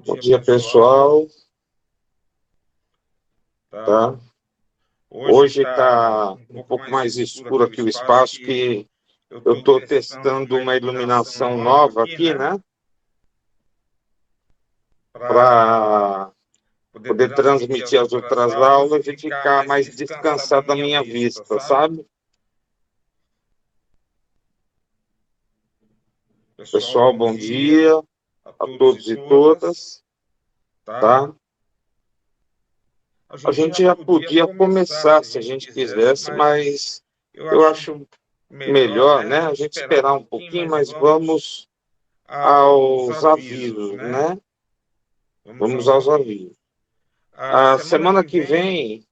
Bom dia, pessoal. Tá? Hoje está um pouco mais escuro aqui o espaço, que eu estou testando uma iluminação nova aqui, né? Para poder transmitir as outras aulas e ficar mais descansado da minha vista, sabe? Pessoal, bom dia a todos e todas, tá? A gente já podia começar se a gente quisesse, mas eu acho melhor, né? A gente esperar um pouquinho, mas vamos aos avisos, né? Vamos aos avisos. A semana que vem,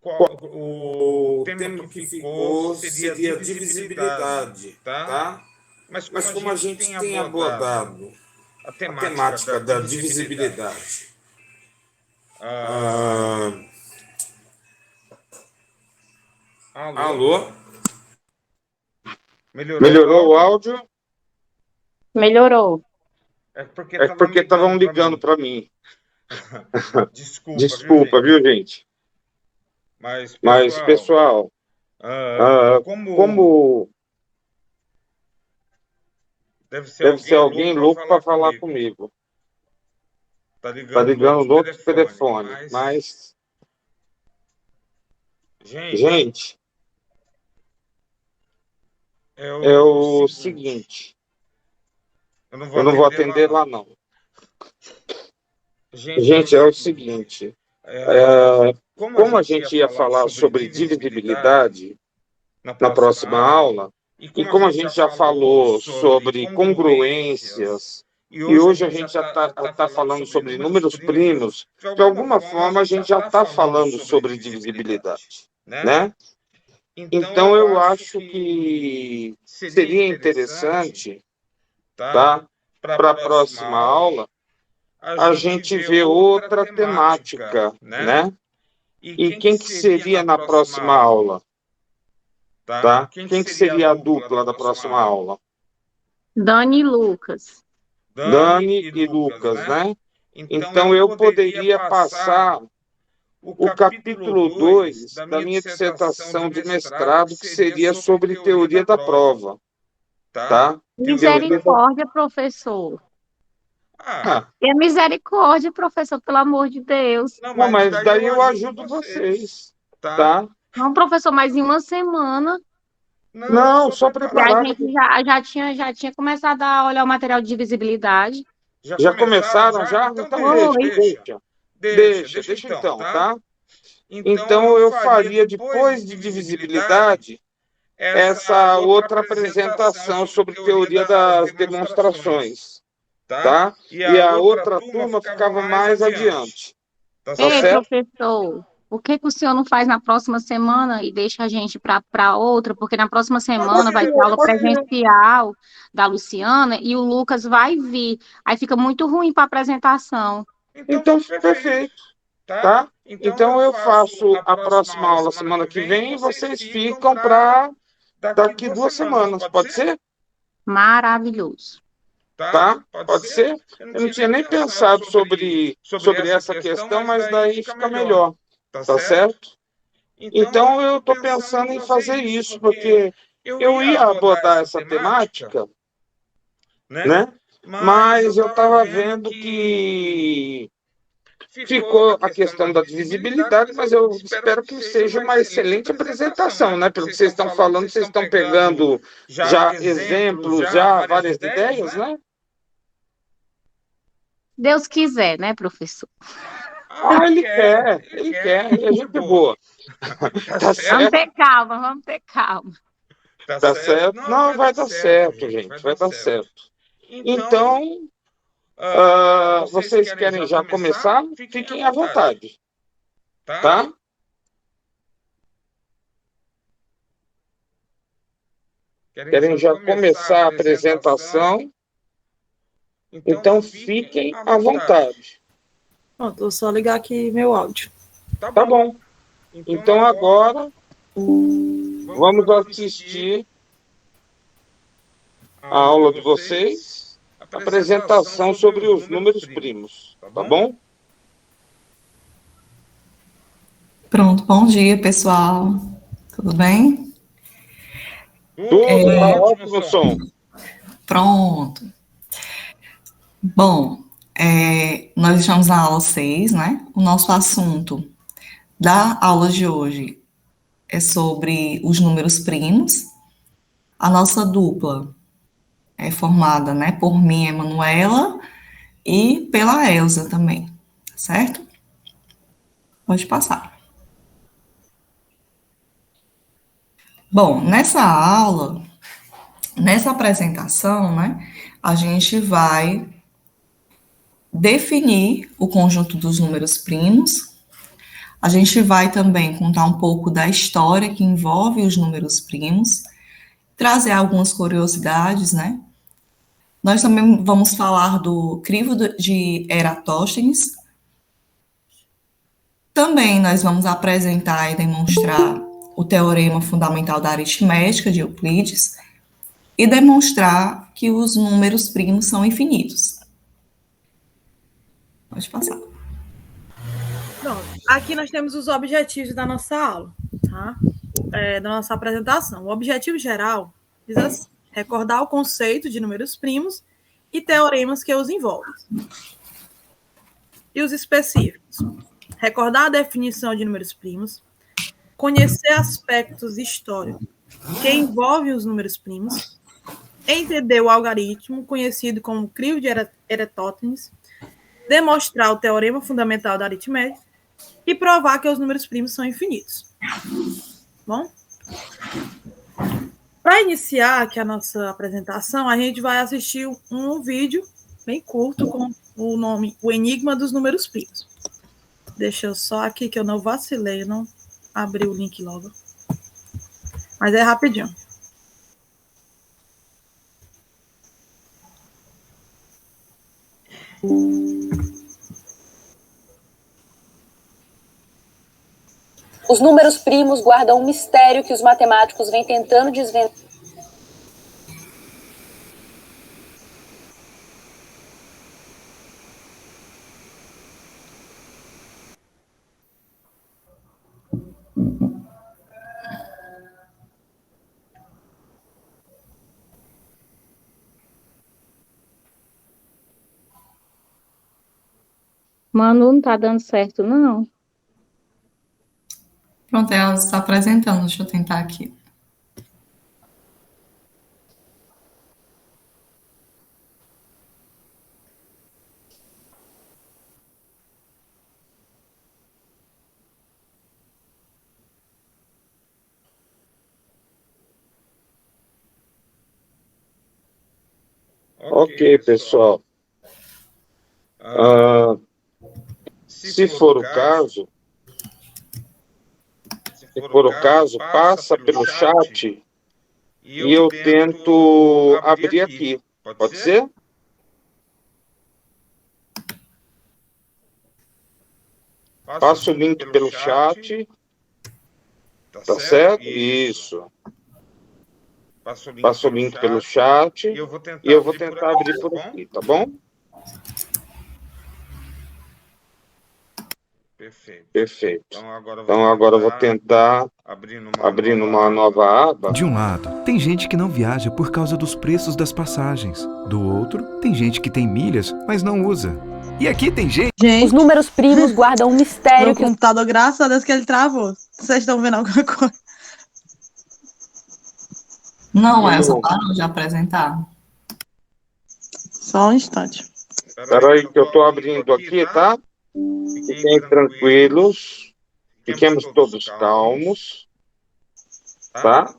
o tema que ficou seria divisibilidade, tá? Mas como a gente tem abordado a temática da divisibilidade, alô? Melhorou o áudio? Melhorou. É porque estavam ligando para mim. Desculpa, viu, gente? Mas, pessoal, como deve ser alguém louco para falar comigo. Está ligando no outro telefone, mas... Gente, é o seguinte, eu não vou atender lá, não. Gente, é o seguinte, como a gente ia falar sobre divisibilidade na próxima aula, e como a gente já falou sobre congruências, e hoje a gente já está falando sobre números primos, de alguma forma a gente já está falando sobre divisibilidade, né? Então eu acho que seria interessante, tá, para a próxima aula, a gente ver outra temática, né? E quem que seria na próxima aula? Tá? Quem que seria a dupla da próxima aula? Dani e Lucas. Dani e Lucas, né? Então eu poderia passar o capítulo 2 da minha dissertação de mestrado, que seria sobre teoria da prova, tá? Misericórdia, professor. É misericórdia, professor, pelo amor de Deus. Não, mas daí eu ajudo vocês, tá? Não, professor, mas em uma semana. Não, só E a preparar. gente já tinha começado a olhar o material de divisibilidade. Já começaram, já? Então deixa então, tá? Então eu faria, depois de divisibilidade, essa outra apresentação sobre teoria das demonstrações, tá? E a outra turma ficava mais adiante. Tá Ei, certo? professor, o que o senhor não faz na próxima semana e deixa a gente para outra? Porque na próxima semana vai ter aula presencial da Luciana e o Lucas vai vir. Aí fica muito ruim para a apresentação. Então, perfeito, tá? Então eu faço a próxima aula semana que vem e vocês ficam para daqui 2 semanas, pode ser? Maravilhoso. Tá? Pode ser? Eu não tinha nem pensado sobre essa questão, mas daí fica melhor, tá certo? Então eu estou pensando em fazer isso, porque eu ia abordar essa temática, né? Mas eu estava vendo que ficou a questão da divisibilidade, mas eu espero que seja uma excelente apresentação, né? Pelo que vocês estão falando, vocês estão pegando já exemplos, já várias ideias, né? Deus quiser, né, professor? Ele quer, e a gente é boa. Tá certo? Vamos ter calma. Tá certo? Não, vai dar certo, gente, vai dar certo. Então, vocês querem já começar? Fiquem à vontade, tá? Querem já começar a apresentação? Então, fiquem à vontade. Pronto, vou só ligar aqui meu áudio. Tá bom. Então, agora, vamos assistir a aula de vocês. apresentação sobre os números primos, tá bom? Pronto, bom dia, pessoal. Tudo bem? Tudo, tá ótimo, som. Pronto. Bom, nós estamos na aula 6, né? O nosso assunto da aula de hoje é sobre os números primos. A nossa dupla é formada, né, por mim, Emanuela, e pela Elza também, certo? Pode passar. Bom, nessa aula, nessa apresentação, né, a gente vai definir o conjunto dos números primos. A gente vai também contar um pouco da história que envolve os números primos, trazer algumas curiosidades, né? Nós também vamos falar do crivo de Eratóstenes. Também nós vamos apresentar e demonstrar o teorema fundamental da aritmética de Euclides e demonstrar que os números primos são infinitos. Pode passar. Pronto. Aqui nós temos os objetivos da nossa aula, tá? Da nossa apresentação. O objetivo geral diz assim: recordar o conceito de números primos e teoremas que os envolvem. E os específicos: recordar a definição de números primos, conhecer aspectos históricos que envolvem os números primos, entender o algoritmo conhecido como crivo de Eratóstenes, demonstrar o teorema fundamental da aritmética e provar que os números primos são infinitos. Bom? Para iniciar aqui a nossa apresentação, a gente vai assistir um vídeo bem curto com o nome O Enigma dos Números Primos. Deixa eu só aqui que eu não vacilei, eu não abri o link logo. Mas é rapidinho. Os números primos guardam um mistério que os matemáticos vêm tentando desvendar. Manu, não tá dando certo, não. Pronto, ela está apresentando, deixa eu tentar aqui. Ok, pessoal. Se for o caso, passa pelo chat e eu tento abrir aqui. Pode ser? Passa o link pelo chat. Tá certo? Isso. Passa o link pelo chat e eu vou tentar abrir por aqui, tá bom? Perfeito. Então agora eu vou tentar abrir numa nova aba. De um lado, tem gente que não viaja por causa dos preços das passagens. Do outro, tem gente que tem milhas, mas não usa. E aqui tem gente... Os números primos guardam um mistério Meu que... computador, graças a Deus que ele travou. Vocês estão vendo alguma coisa? Não, Elza, parou de apresentar. Só um instante. Espera aí que eu estou abrindo aqui, tá? Fiquem tranquilos. Fiquemos todos calmos. Tá?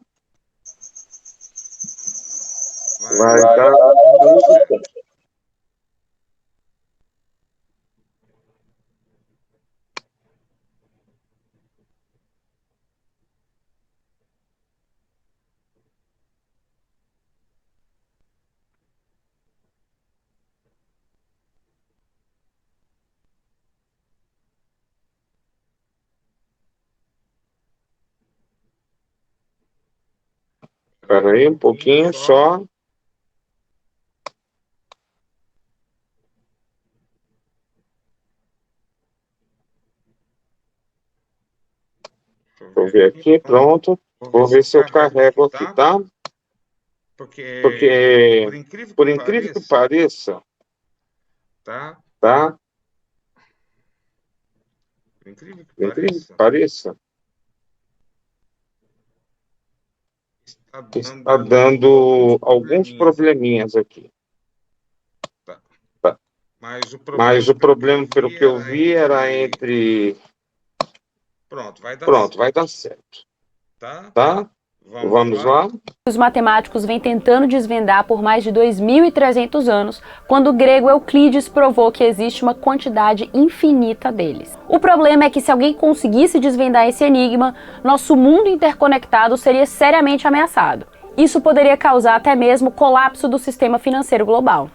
Vai dar tudo certo. Espera aí um pouquinho só. Vou ver aqui, pronto. Vou ver se eu carrego aqui, tá? Porque, por incrível que pareça, tá? Por incrível que pareça, está dando alguns probleminhas aqui. Tá. Mas o problema, pelo que eu vi, era entre... Pronto, vai dar certo. Tá? Vamos lá? Os matemáticos vêm tentando desvendar por mais de 2.300 anos, quando o grego Euclides provou que existe uma quantidade infinita deles. O problema é que se alguém conseguisse desvendar esse enigma, nosso mundo interconectado seria seriamente ameaçado. Isso poderia causar até mesmo o colapso do sistema financeiro global.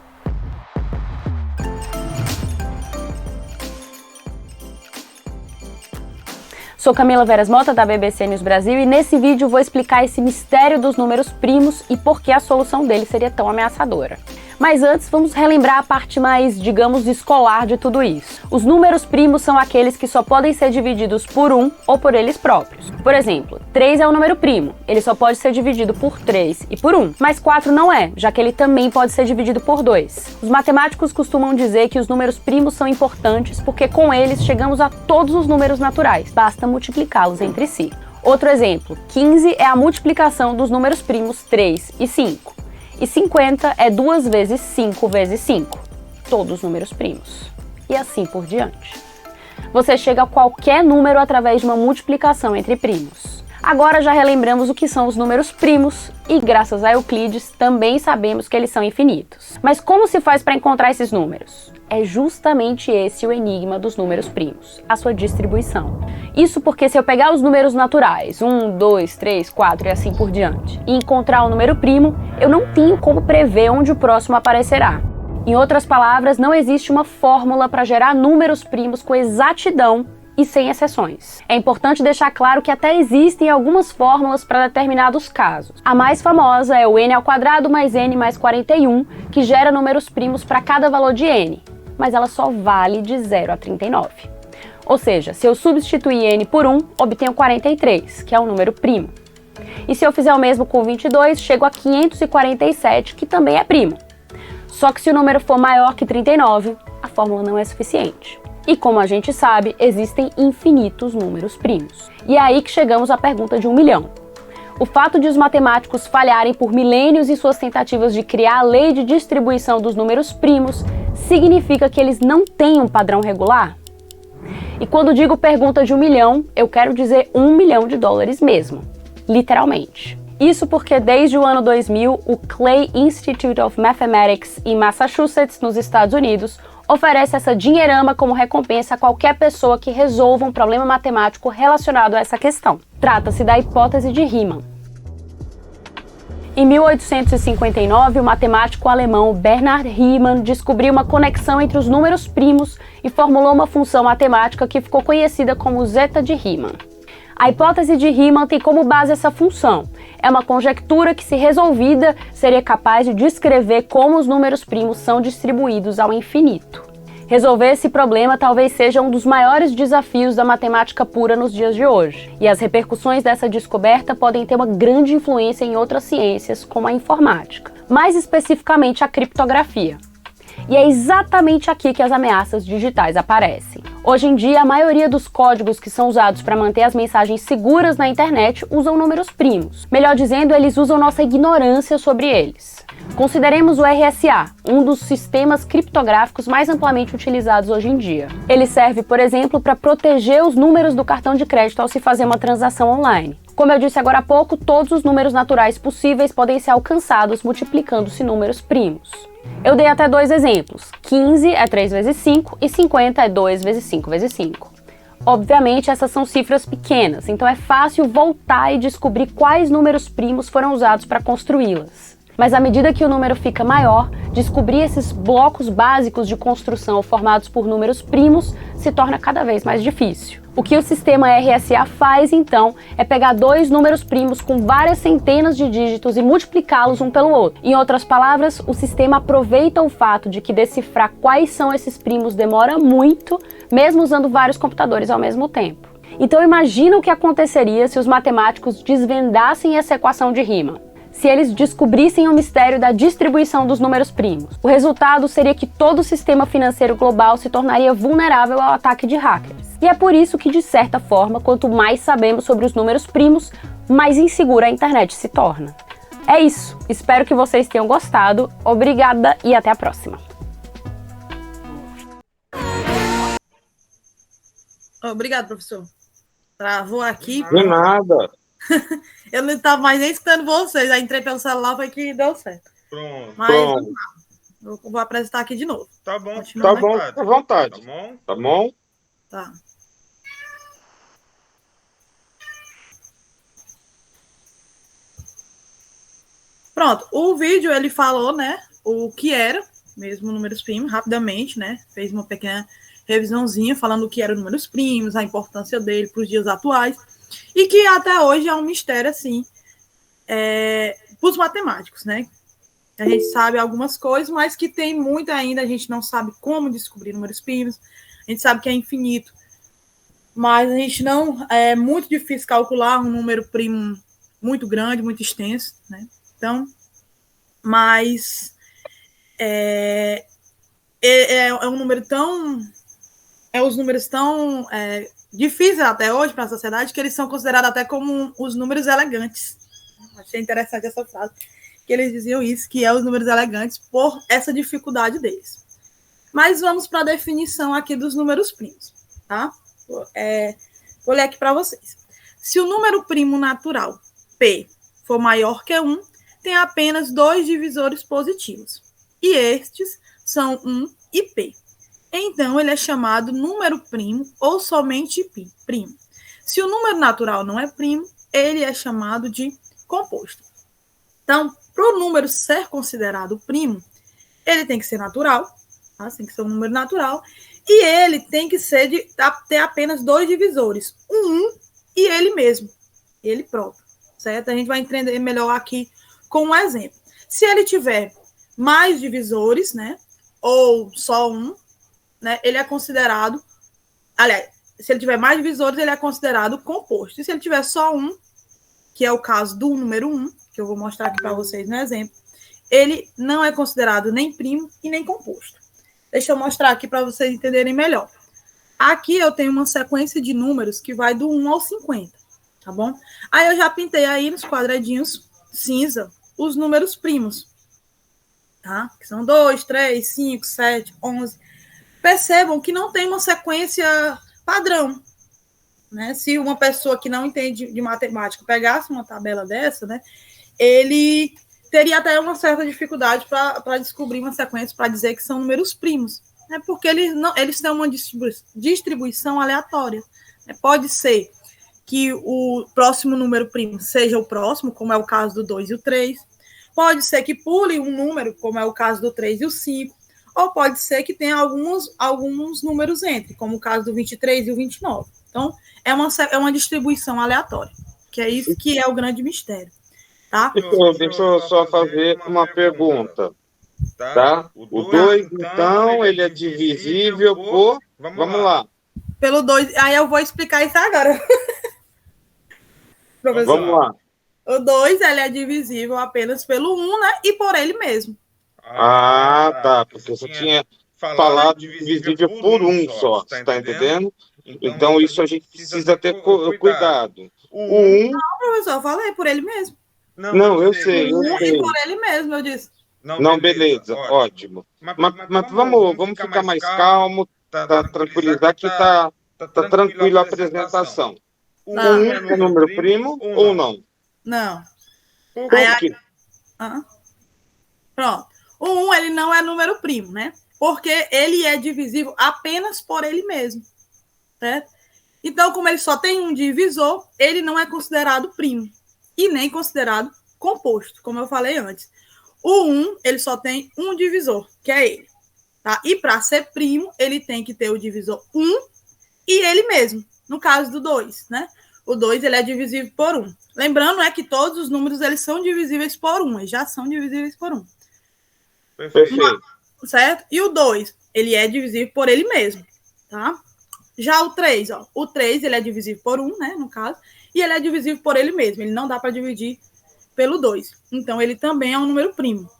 Sou Camila Veras Mota, da BBC News Brasil, e nesse vídeo vou explicar esse mistério dos números primos e por que a solução dele seria tão ameaçadora. Mas antes, vamos relembrar a parte mais, digamos, escolar de tudo isso. Os números primos são aqueles que só podem ser divididos por 1 ou por eles próprios. Por exemplo, 3 é um número primo, ele só pode ser dividido por 3 e por 1. Mas 4 não é, já que ele também pode ser dividido por 2. Os matemáticos costumam dizer que os números primos são importantes porque com eles chegamos a todos os números naturais, basta multiplicá-los entre si. Outro exemplo, 15 é a multiplicação dos números primos 3 e 5. E 50 é 2 vezes 5 vezes 5, todos os números primos. E assim por diante. Você chega a qualquer número através de uma multiplicação entre primos. Agora já relembramos o que são os números primos e, graças a Euclides, também sabemos que eles são infinitos. Mas como se faz para encontrar esses números? É justamente esse o enigma dos números primos, a sua distribuição. Isso porque se eu pegar os números naturais, 1, 2, 3, 4 e assim por diante, e encontrar o número primo, eu não tenho como prever onde o próximo aparecerá. Em outras palavras, não existe uma fórmula para gerar números primos com exatidão e sem exceções. É importante deixar claro que até existem algumas fórmulas para determinados casos. A mais famosa é o n² mais n mais 41, que gera números primos para cada valor de n, mas ela só vale de 0 a 39. Ou seja, se eu substituir n por 1, obtenho 43, que é um número primo. E se eu fizer o mesmo com 22, chego a 547, que também é primo. Só que se o número for maior que 39, a fórmula não é suficiente. E como a gente sabe, existem infinitos números primos. E é aí que chegamos à pergunta de 1 milhão. O fato de os matemáticos falharem por milênios em suas tentativas de criar a lei de distribuição dos números primos significa que eles não têm um padrão regular? E quando digo pergunta de 1 milhão, eu quero dizer $1 milhão mesmo, literalmente. Isso porque desde o ano 2000, o Clay Institute of Mathematics em Massachusetts, nos Estados Unidos, oferece essa dinheirama como recompensa a qualquer pessoa que resolva um problema matemático relacionado a essa questão. Trata-se da hipótese de Riemann. Em 1859, o matemático alemão Bernhard Riemann descobriu uma conexão entre os números primos e formulou uma função matemática que ficou conhecida como zeta de Riemann. A hipótese de Riemann tem como base essa função. É uma conjectura que, se resolvida, seria capaz de descrever como os números primos são distribuídos ao infinito. Resolver esse problema talvez seja um dos maiores desafios da matemática pura nos dias de hoje. E as repercussões dessa descoberta podem ter uma grande influência em outras ciências, como a informática. Mais especificamente a criptografia. E é exatamente aqui que as ameaças digitais aparecem. Hoje em dia, a maioria dos códigos que são usados para manter as mensagens seguras na internet usam números primos. Melhor dizendo, eles usam nossa ignorância sobre eles. Consideremos o RSA, um dos sistemas criptográficos mais amplamente utilizados hoje em dia. Ele serve, por exemplo, para proteger os números do cartão de crédito ao se fazer uma transação online. Como eu disse agora há pouco, todos os números naturais possíveis podem ser alcançados multiplicando-se números primos. Eu dei até 2 exemplos. 15 é 3 vezes 5 e 50 é 2 vezes 5 vezes 5. Obviamente, essas são cifras pequenas, então é fácil voltar e descobrir quais números primos foram usados para construí-las. Mas à medida que o número fica maior, descobrir esses blocos básicos de construção formados por números primos se torna cada vez mais difícil. O que o sistema RSA faz, então, é pegar 2 números primos com várias centenas de dígitos e multiplicá-los um pelo outro. Em outras palavras, o sistema aproveita o fato de que decifrar quais são esses primos demora muito, mesmo usando vários computadores ao mesmo tempo. Então imagina o que aconteceria se os matemáticos desvendassem essa equação de Riemann. Se eles descobrissem o mistério da distribuição dos números primos. O resultado seria que todo o sistema financeiro global se tornaria vulnerável ao ataque de hackers. E é por isso que, de certa forma, quanto mais sabemos sobre os números primos, mais insegura a internet se torna. É isso. Espero que vocês tenham gostado. Obrigada e até a próxima. Obrigado, professor. Travou aqui. De nada. Eu não estava mais nem escutando vocês. Aí entrei pelo celular, foi que deu certo. Pronto. Mas eu vou apresentar aqui de novo. Tá bom. Tá bom, fica à vontade. Tá bom? Tá bom? Tá. Pronto, o vídeo ele falou, né, o que era mesmo números primos, rapidamente, né, fez uma pequena revisãozinha falando o que era números primos, a importância dele para os dias atuais, e que até hoje é um mistério, assim, para os matemáticos, né, a gente sabe algumas coisas, mas que tem muito ainda, a gente não sabe como descobrir números primos, a gente sabe que é infinito, mas a gente não, é muito difícil calcular um número primo muito grande, muito extenso, né, então, mas é um número tão, os números tão difíceis até hoje para a sociedade que eles são considerados até como os números elegantes. Achei interessante essa frase, que eles diziam isso, que é os números elegantes por essa dificuldade deles. Mas vamos para a definição aqui dos números primos, tá? Vou ler aqui para vocês. Se o número primo natural, P, for maior que 1, tem apenas 2 divisores positivos. E estes são 1 e P. Então, ele é chamado número primo ou somente primo. Se o número natural não é primo, ele é chamado de composto. Então, para o número ser considerado primo, ele tem que ser natural, tá? Tem que ser um número natural, e ele tem que ser ter apenas 2 divisores, um e ele mesmo, ele próprio, certo? A gente vai entender melhor aqui com um exemplo. Se ele tiver mais divisores, né, ou só um, né, ele é considerado, aliás, se ele tiver mais divisores, ele é considerado composto. E se ele tiver só um, que é o caso do número 1, que eu vou mostrar aqui para vocês no exemplo, ele não é considerado nem primo e nem composto. Deixa eu mostrar aqui para vocês entenderem melhor. Aqui eu tenho uma sequência de números que vai do 1 ao 50, tá bom? Aí eu já pintei aí nos quadradinhos cinza os números primos, tá? Que são 2, 3, 5, 7, 11. Percebam que não tem uma sequência padrão, né? Se uma pessoa que não entende de matemática pegasse uma tabela dessa, né, ele teria até uma certa dificuldade para descobrir uma sequência para dizer que são números primos, né? Porque eles têm uma distribuição aleatória, né? Pode ser que o próximo número primo seja o próximo, como é o caso do 2 e o 3. Pode ser que pule um número, como é o caso do 3 e o 5. Ou pode ser que tenha alguns números entre, como o caso do 23 e o 29. Então, é uma distribuição aleatória, que é isso que é o grande mistério. Tá? Deixa eu só fazer uma pergunta. Tá? O 2, então, ele é divisível por... Vamos lá. Pelo 2, aí eu vou explicar isso agora. Professor. Vamos lá. O 2, ele é divisível apenas pelo 1, né? E por ele mesmo. Ah, tá. Porque você tinha falado divisível por 1 só. Você está entendendo? Então, isso a gente precisa ter cuidado. O 1... Não, professor, eu falei por ele mesmo. Não, eu sei. E por ele mesmo, eu disse. Não, beleza, ótimo. Mas vamos ficar mais calmo, tranquilizar que tá tranquila a apresentação. O 1 é número primo ou não? Não. Por quê? Pronto. O 1, ele não é número primo, né? Porque ele é divisível apenas por ele mesmo, certo? Então, como ele só tem um divisor, ele não é considerado primo e nem considerado composto, como eu falei antes. O 1, ele só tem um divisor, que é ele, tá? E para ser primo, ele tem que ter o divisor 1 e ele mesmo, no caso do 2, né? O 2, ele é divisível por 1. Lembrando, que todos os números, eles são divisíveis por 1, eles já são divisíveis por 1. Perfeito. Certo? E o 2, ele é divisível por ele mesmo, tá? Já o 3, ó, o 3 ele é divisível por 1, né, no caso, e ele é divisível por ele mesmo, ele não dá para dividir pelo 2. Então, ele também é um número primo.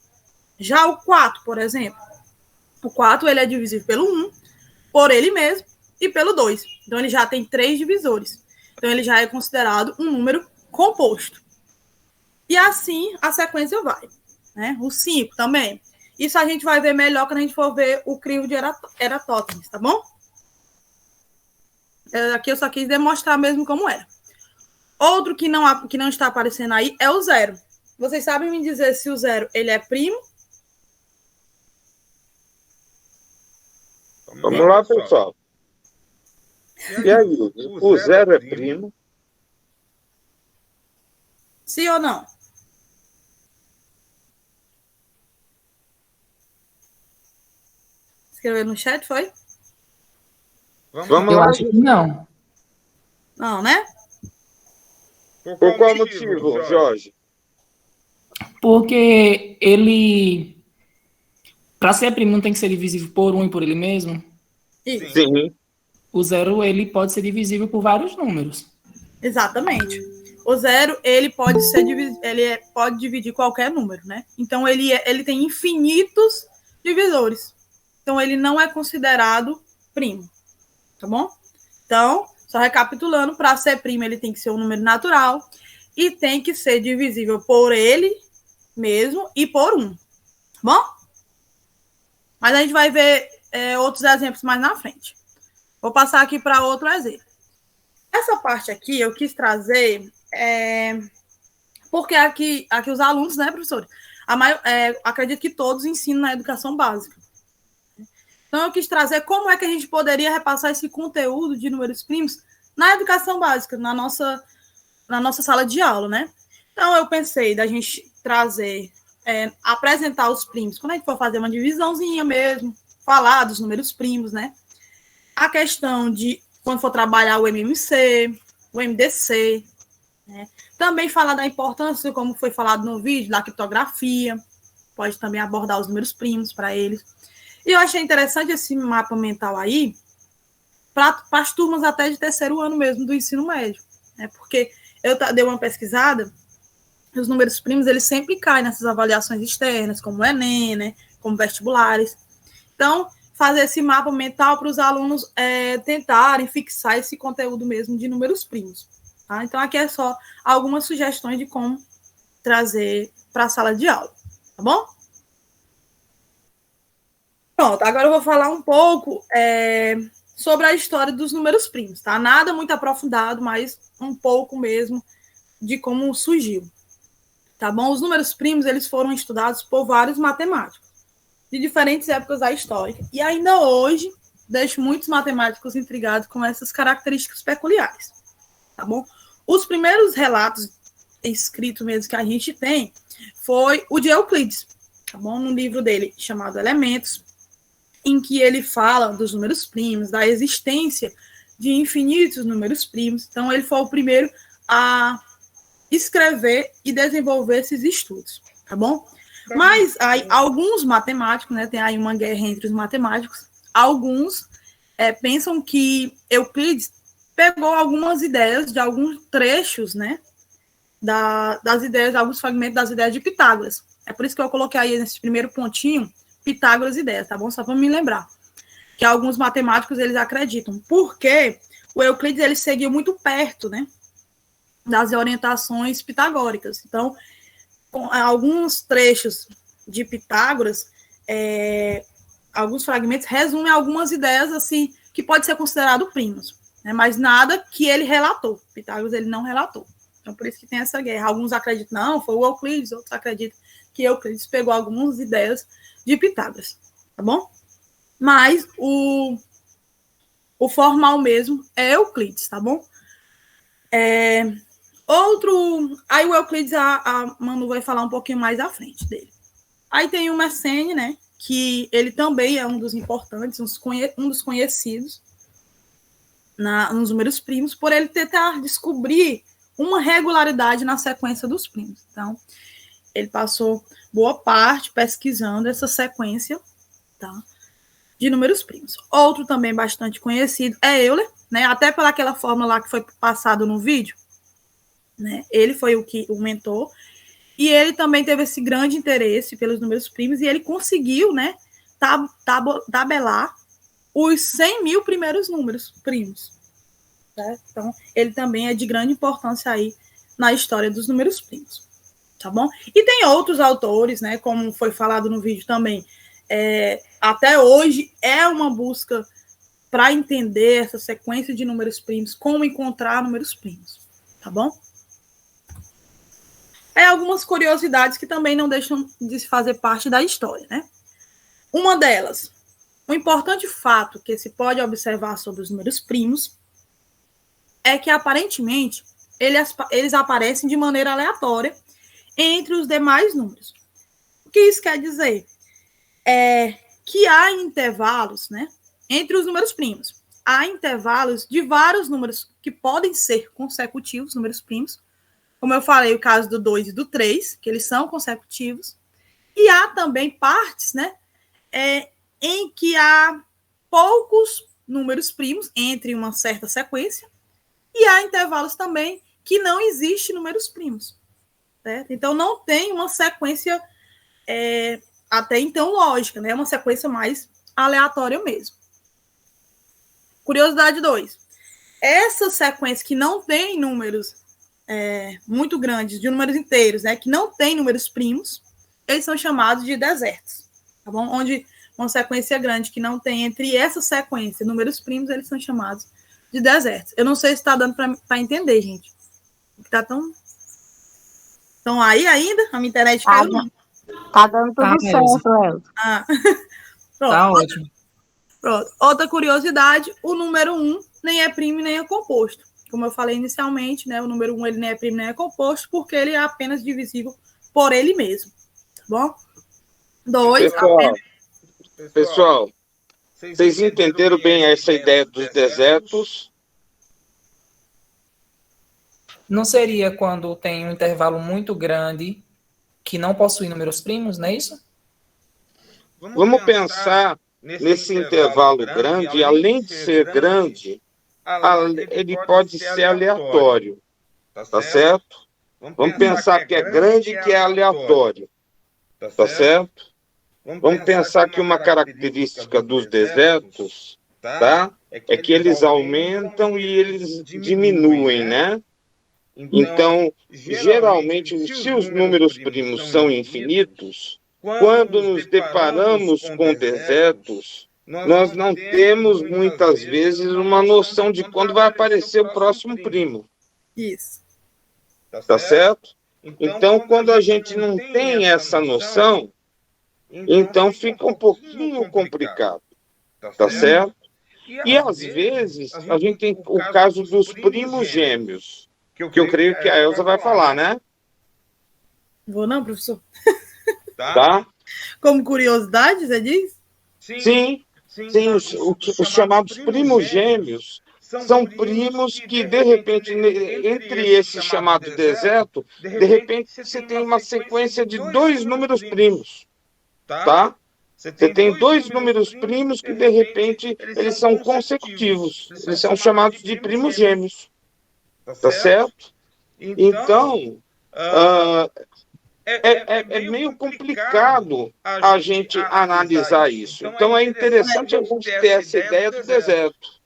Já o 4, por exemplo, o 4 ele é divisível pelo 1, por ele mesmo e pelo 2. Então, ele já tem 3 divisores. Então, ele já é considerado um número composto. E assim a sequência vai. Né? O 5 também. Isso a gente vai ver melhor quando a gente for ver o crivo de Eratóstenes, tá bom? Aqui eu só quis demonstrar mesmo como era. Outro que não está aparecendo aí é o 0. Vocês sabem me dizer se o 0 ele é primo? Vamos lá, pessoal. E aí, o 0 é primo? Sim ou não? Escreveu no chat, foi? Vamos Eu lá. acho que não. Não, né? Por qual motivo, Jorge? Porque ele, para ser primo, não tem que ser divisível por 1 e por ele mesmo. Isso. Sim. O 0 ele pode ser divisível por vários números. Exatamente. O 0 ele pode pode dividir qualquer número, né? Então ele tem infinitos divisores. Então ele não é considerado primo, tá bom? Então, só recapitulando, para ser primo ele tem que ser um número natural e tem que ser divisível por ele mesmo e por 1, tá bom? Mas a gente vai ver outros exemplos mais na frente. Vou passar aqui para outro exemplo. Essa parte aqui eu quis trazer porque aqui os alunos, né, professor? Acredito que todos ensinam na educação básica. Então, eu quis trazer como é que a gente poderia repassar esse conteúdo de números primos na educação básica, na nossa sala de aula, né? Então, eu pensei da gente trazer, apresentar os primos, quando a gente for fazer uma divisãozinha mesmo, falar dos números primos, né? A questão de, quando for trabalhar o MMC, o MDC, né? Também falar da importância, como foi falado no vídeo, da criptografia, pode também abordar os números primos para eles. E eu achei interessante esse mapa mental aí, para as turmas até de terceiro ano mesmo do ensino médio, né? Porque eu dei uma pesquisada, e os números primos, eles sempre caem nessas avaliações externas, como o Enem, né? Como vestibulares. Então, fazer esse mapa mental para os alunos tentarem fixar esse conteúdo mesmo de números primos. Tá? Então, aqui é só algumas sugestões de como trazer para a sala de aula, tá bom? Pronto, agora eu vou falar um pouco sobre a história dos números primos, tá? Nada muito aprofundado, mas um pouco mesmo de como surgiu, tá bom? Os números primos, eles foram estudados por vários matemáticos de diferentes épocas da história, e ainda hoje deixo muitos matemáticos intrigados com essas características peculiares, tá bom? Os primeiros relatos escritos mesmo que a gente tem foi o de Euclides, tá bom? No livro dele chamado Elementos, em que ele fala dos números primos, da existência de infinitos números primos. Então, ele foi o primeiro a escrever e desenvolver esses estudos, tá bom? Mas aí, alguns matemáticos, né, tem aí uma guerra entre os matemáticos, alguns pensam que Euclides pegou algumas ideias de alguns trechos, né, das ideias, de alguns fragmentos das ideias de Pitágoras. É por isso que eu coloquei aí nesse primeiro pontinho, Pitágoras e ideias, tá bom? Só para me lembrar. Que alguns matemáticos, eles acreditam. Porque o Euclides, ele seguiu muito perto, né? Das orientações pitagóricas. Então, com alguns trechos de Pitágoras, alguns fragmentos resumem algumas ideias, assim, que pode ser considerado primos. Né? Mas nada que ele relatou. Pitágoras, ele não relatou. Então, por isso que tem essa guerra. Alguns acreditam, não, foi o Euclides. Outros acreditam que Euclides pegou algumas ideias de Pitágoras, tá bom? Mas o formal mesmo é Euclides, tá bom? Aí o Euclides, a Manu vai falar um pouquinho mais à frente dele. Aí tem o Mersenne, né, que ele também é um dos importantes, um dos conhecidos nos números primos, por ele tentar descobrir uma regularidade na sequência dos primos. Então, ele passou boa parte pesquisando essa sequência, tá, de números primos. Outro também bastante conhecido é Euler, né? Até pelaquela fórmula lá que foi passado no vídeo, né? Ele foi o mentor, e ele também teve esse grande interesse pelos números primos, e ele conseguiu, né, tabelar os 100 mil primeiros números primos. Né? Então, ele também é de grande importância aí na história dos números primos. Tá bom? E tem outros autores, né, como foi falado no vídeo também, até hoje é uma busca para entender essa sequência de números primos, como encontrar números primos, tá bom? Algumas curiosidades que também não deixam de fazer parte da história, né? Uma delas, um importante fato que se pode observar sobre os números primos é que, aparentemente, eles aparecem de maneira aleatória entre os demais números. O que isso quer dizer? Que há intervalos, né, entre os números primos. Há intervalos de vários números que podem ser consecutivos, números primos, como eu falei, o caso do 2 e do 3, que eles são consecutivos, e há também partes, né, em que há poucos números primos entre uma certa sequência, e há intervalos também que não existem números primos. Certo? Então, não tem uma sequência até então lógica, né? Uma sequência mais aleatória mesmo. Curiosidade 2. Essa sequência que não tem números muito grandes, de números inteiros, né? Que não tem números primos, eles são chamados de desertos. Tá bom? Onde uma sequência grande que não tem entre essa sequência números primos, eles são chamados de desertos. Eu não sei se está dando para entender, gente. Está tão... Estão aí ainda? A minha internet caiu. Tá dando tudo certo, Elza. Pronto. Tá ótimo. Pronto. Outra curiosidade, o número 1 nem é primo nem é composto. Como eu falei inicialmente, né, o número 1 ele nem é primo nem é composto porque ele é apenas divisível por ele mesmo. Tá bom? 2. Pessoal, vocês entenderam bem essa ideia dos desertos? Não seria quando tem um intervalo muito grande que não possui números primos, não é isso? Vamos pensar nesse intervalo grande, além de ser grande, ele pode ser aleatório, tá certo? Vamos pensar que é grande e que é aleatório, tá certo? Vamos pensar que uma característica dos desertos, tá? É que eles aumentam e eles diminuem, né? Então, geralmente, se os números primos são infinitos, quando nos deparamos com desertos, nós não temos, muitas vezes, uma noção de quando vai aparecer o próximo primo. Isso. Tá certo? Então, quando a gente não tem essa noção, então fica um pouquinho complicado. Tá certo? E, às vezes, a gente tem o caso dos primos gêmeos, que eu creio que a Elza vai falar, né? Vou não, professor? Tá? Como curiosidade, você diz? Sim, os chamados primos gêmeos são primos que, de repente, entre esse chamado deserto, de repente você tem uma sequência de 2 números primos, tá? Você tem 2 números primos que, de repente, eles são consecutivos, eles são chamados de primos gêmeos. Tá certo? Então, é meio complicado a gente analisar isso. Então, é interessante a gente ter essa ideia do deserto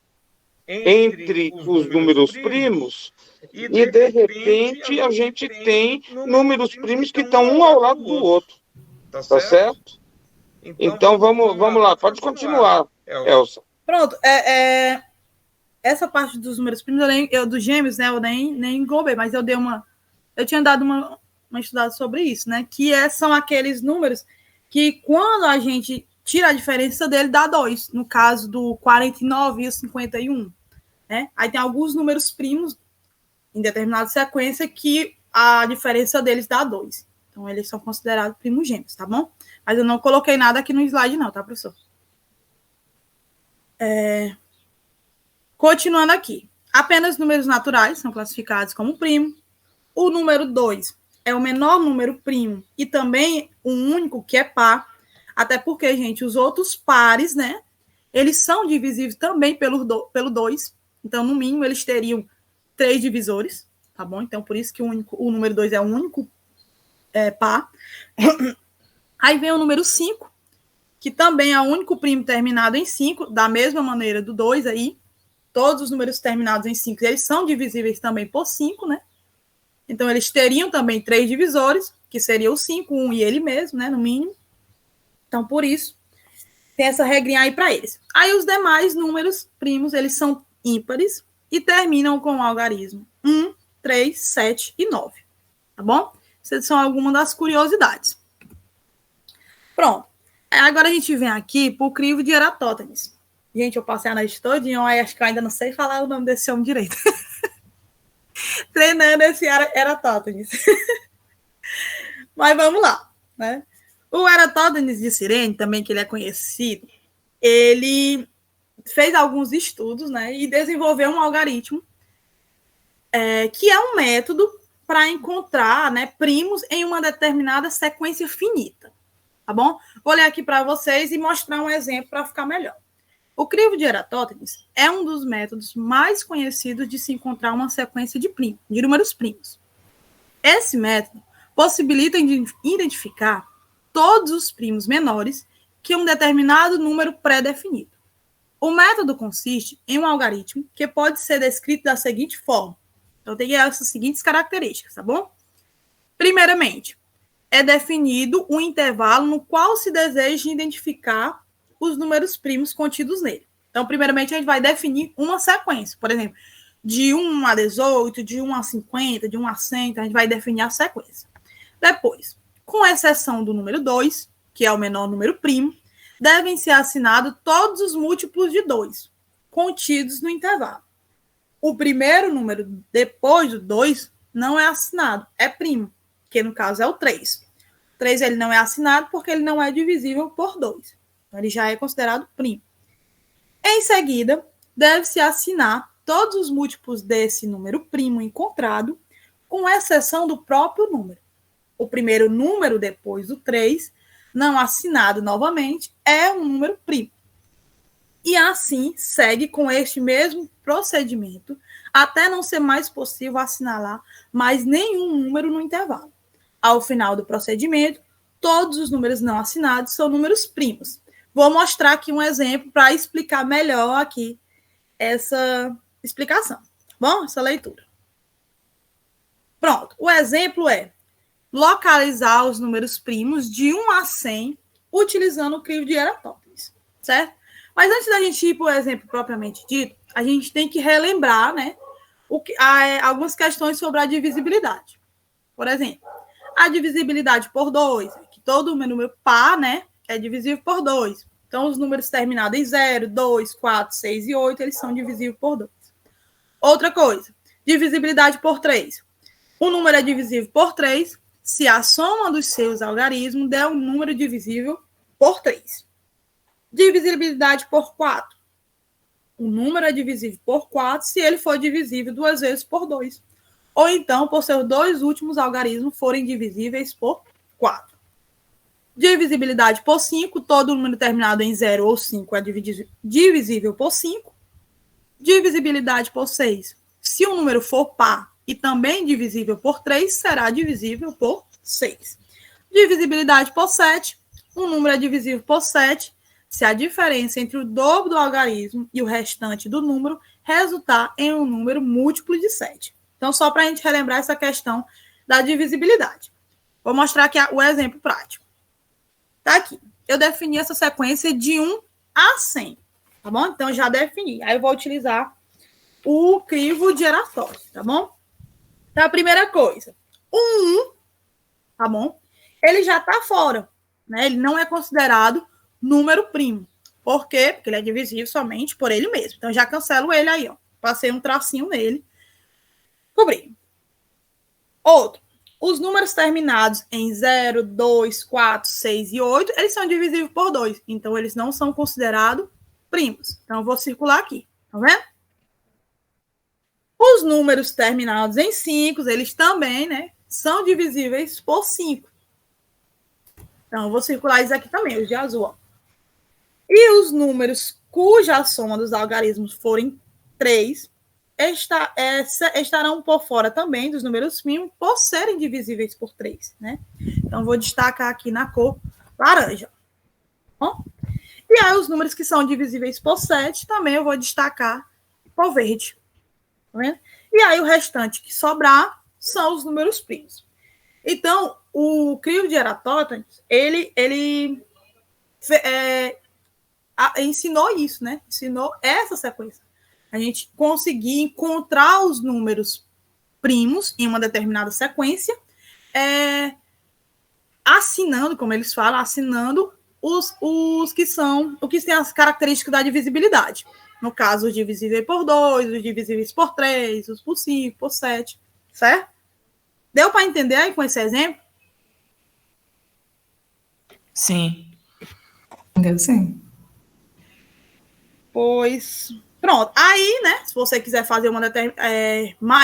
entre os números primos e, de repente, a gente tem números primos que estão um ao lado do outro. Tá certo? Então, vamos lá. Pode continuar, Elsa. Pronto. Essa parte dos números primos, dos gêmeos, né, eu nem englobei, mas eu tinha dado uma estudada sobre isso, né, que são aqueles números que, quando a gente tira a diferença dele, dá 2, no caso do 49 e o 51, né, aí tem alguns números primos em determinada sequência que a diferença deles dá 2, então eles são considerados primos gêmeos, tá bom? Mas eu não coloquei nada aqui no slide não, tá, professor? Continuando aqui, apenas números naturais são classificados como primo. O número 2 é o menor número primo e também o único que é par, até porque, gente, os outros pares, né, eles são divisíveis também pelo 2. Então, no mínimo, eles teriam 3 divisores, tá bom? Então, por isso que o número 2 é o único par. Aí vem o número 5, que também é o único primo terminado em 5, da mesma maneira do 2 aí. Todos os números terminados em 5, eles são divisíveis também por 5, né? Então, eles teriam também 3 divisores, que seria o 5, 1 e ele mesmo, né? No mínimo. Então, por isso, tem essa regrinha aí para eles. Aí, os demais números primos, eles são ímpares e terminam com o algarismo 1, 3, 7 e 9. Tá bom? Essas são algumas das curiosidades. Pronto. Agora a gente vem aqui para o crivo de Eratóstenes. Gente, eu passei a noite todinha, acho que eu ainda não sei falar o nome desse homem direito. Treinando esse Eratóstenes. Mas vamos lá, né? O Eratóstenes de Cirene, também que ele é conhecido, ele fez alguns estudos, né, e desenvolveu um algoritmo que é um método para encontrar, né, primos em uma determinada sequência finita, tá bom? Vou ler aqui para vocês e mostrar um exemplo para ficar melhor. O crivo de Eratóstenes é um dos métodos mais conhecidos de se encontrar uma sequência de números primos. Esse método possibilita identificar todos os primos menores que um determinado número pré-definido. O método consiste em um algoritmo que pode ser descrito da seguinte forma. Então, tem essas seguintes características, tá bom? Primeiramente, é definido um intervalo no qual se deseja identificar os números primos contidos nele. Então, primeiramente, a gente vai definir uma sequência. Por exemplo, de 1 a 18, de 1 a 50, de 1 a 100, então a gente vai definir a sequência. Depois, com exceção do número 2, que é o menor número primo, devem ser assinados todos os múltiplos de 2, contidos no intervalo. O primeiro número depois do 2 não é assinado, é primo, que no caso é o 3. O 3 ele não é assinado porque ele não é divisível por 2. Então, ele já é considerado primo. Em seguida, deve-se assinar todos os múltiplos desse número primo encontrado, com exceção do próprio número. O primeiro número depois do 3, não assinado novamente, é um número primo. E assim segue com este mesmo procedimento, até não ser mais possível assinalar mais nenhum número no intervalo. Ao final do procedimento, todos os números não assinados são números primos. Vou mostrar aqui um exemplo para explicar melhor aqui essa explicação, tá bom? Essa leitura. Pronto, o exemplo é localizar os números primos de 1 a 100 utilizando o crivo de Eratóstenes, certo? Mas antes da gente ir para o exemplo propriamente dito, a gente tem que relembrar, né, algumas questões sobre a divisibilidade. Por exemplo, a divisibilidade por 2, que todo número par, né, é divisível por 2. Então, os números terminados em 0, 2, 4, 6 e 8, eles são divisíveis por 2. Outra coisa, divisibilidade por 3. Um número é divisível por 3 se a soma dos seus algarismos der um número divisível por 3. Divisibilidade por 4. Um número é divisível por 4 se ele for divisível 2 vezes por 2. Ou então, por seus 2 últimos algarismos forem divisíveis por 4. Divisibilidade por 5. Todo número terminado em 0 ou 5 é divisível por 5. Divisibilidade por 6. Se um número for par e também divisível por 3, será divisível por 6. Divisibilidade por 7. Um número é divisível por 7 se a diferença entre o dobro do algarismo e o restante do número resultar em um número múltiplo de 7. Então, só para a gente relembrar essa questão da divisibilidade. Vou mostrar aqui o exemplo prático. Tá aqui. Eu defini essa sequência de 1 a 100. Tá bom? Então, já defini. Aí eu vou utilizar o crivo de Eratóstenes, tá bom? Então, a primeira coisa. O 1, tá bom? Ele já está fora, né? Ele não é considerado número primo. Por quê? Porque ele é divisível somente por ele mesmo. Então, já cancelo ele aí, ó. Passei um tracinho nele. Cobri. Outro. Os números terminados em 0, 2, 4, 6 e 8, eles são divisíveis por 2. Então, eles não são considerados primos. Então, eu vou circular aqui. Tá vendo? Os números terminados em 5, eles também, né, são divisíveis por 5. Então, eu vou circular isso aqui também, os de azul, ó. E os números cuja soma dos algarismos forem 3, estarão por fora também dos números primos por serem divisíveis por 3, né? Então, vou destacar aqui na cor laranja. Bom? E aí, os números que são divisíveis por 7, também eu vou destacar por verde. Tá vendo? E aí, o restante que sobrar são os números primos. Então, o crivo de Eratóstenes, ele ensinou isso, né? Ensinou essa sequência. A gente conseguir encontrar os números primos em uma determinada sequência, assinando, como eles falam, assinando os que têm as características da divisibilidade. No caso, os divisíveis por 2, os divisíveis por 3, os por 5, por 7, certo? Deu para entender aí com esse exemplo? Sim. Entendeu? Sim. Pois, pronto. Aí, né, se você quiser fazer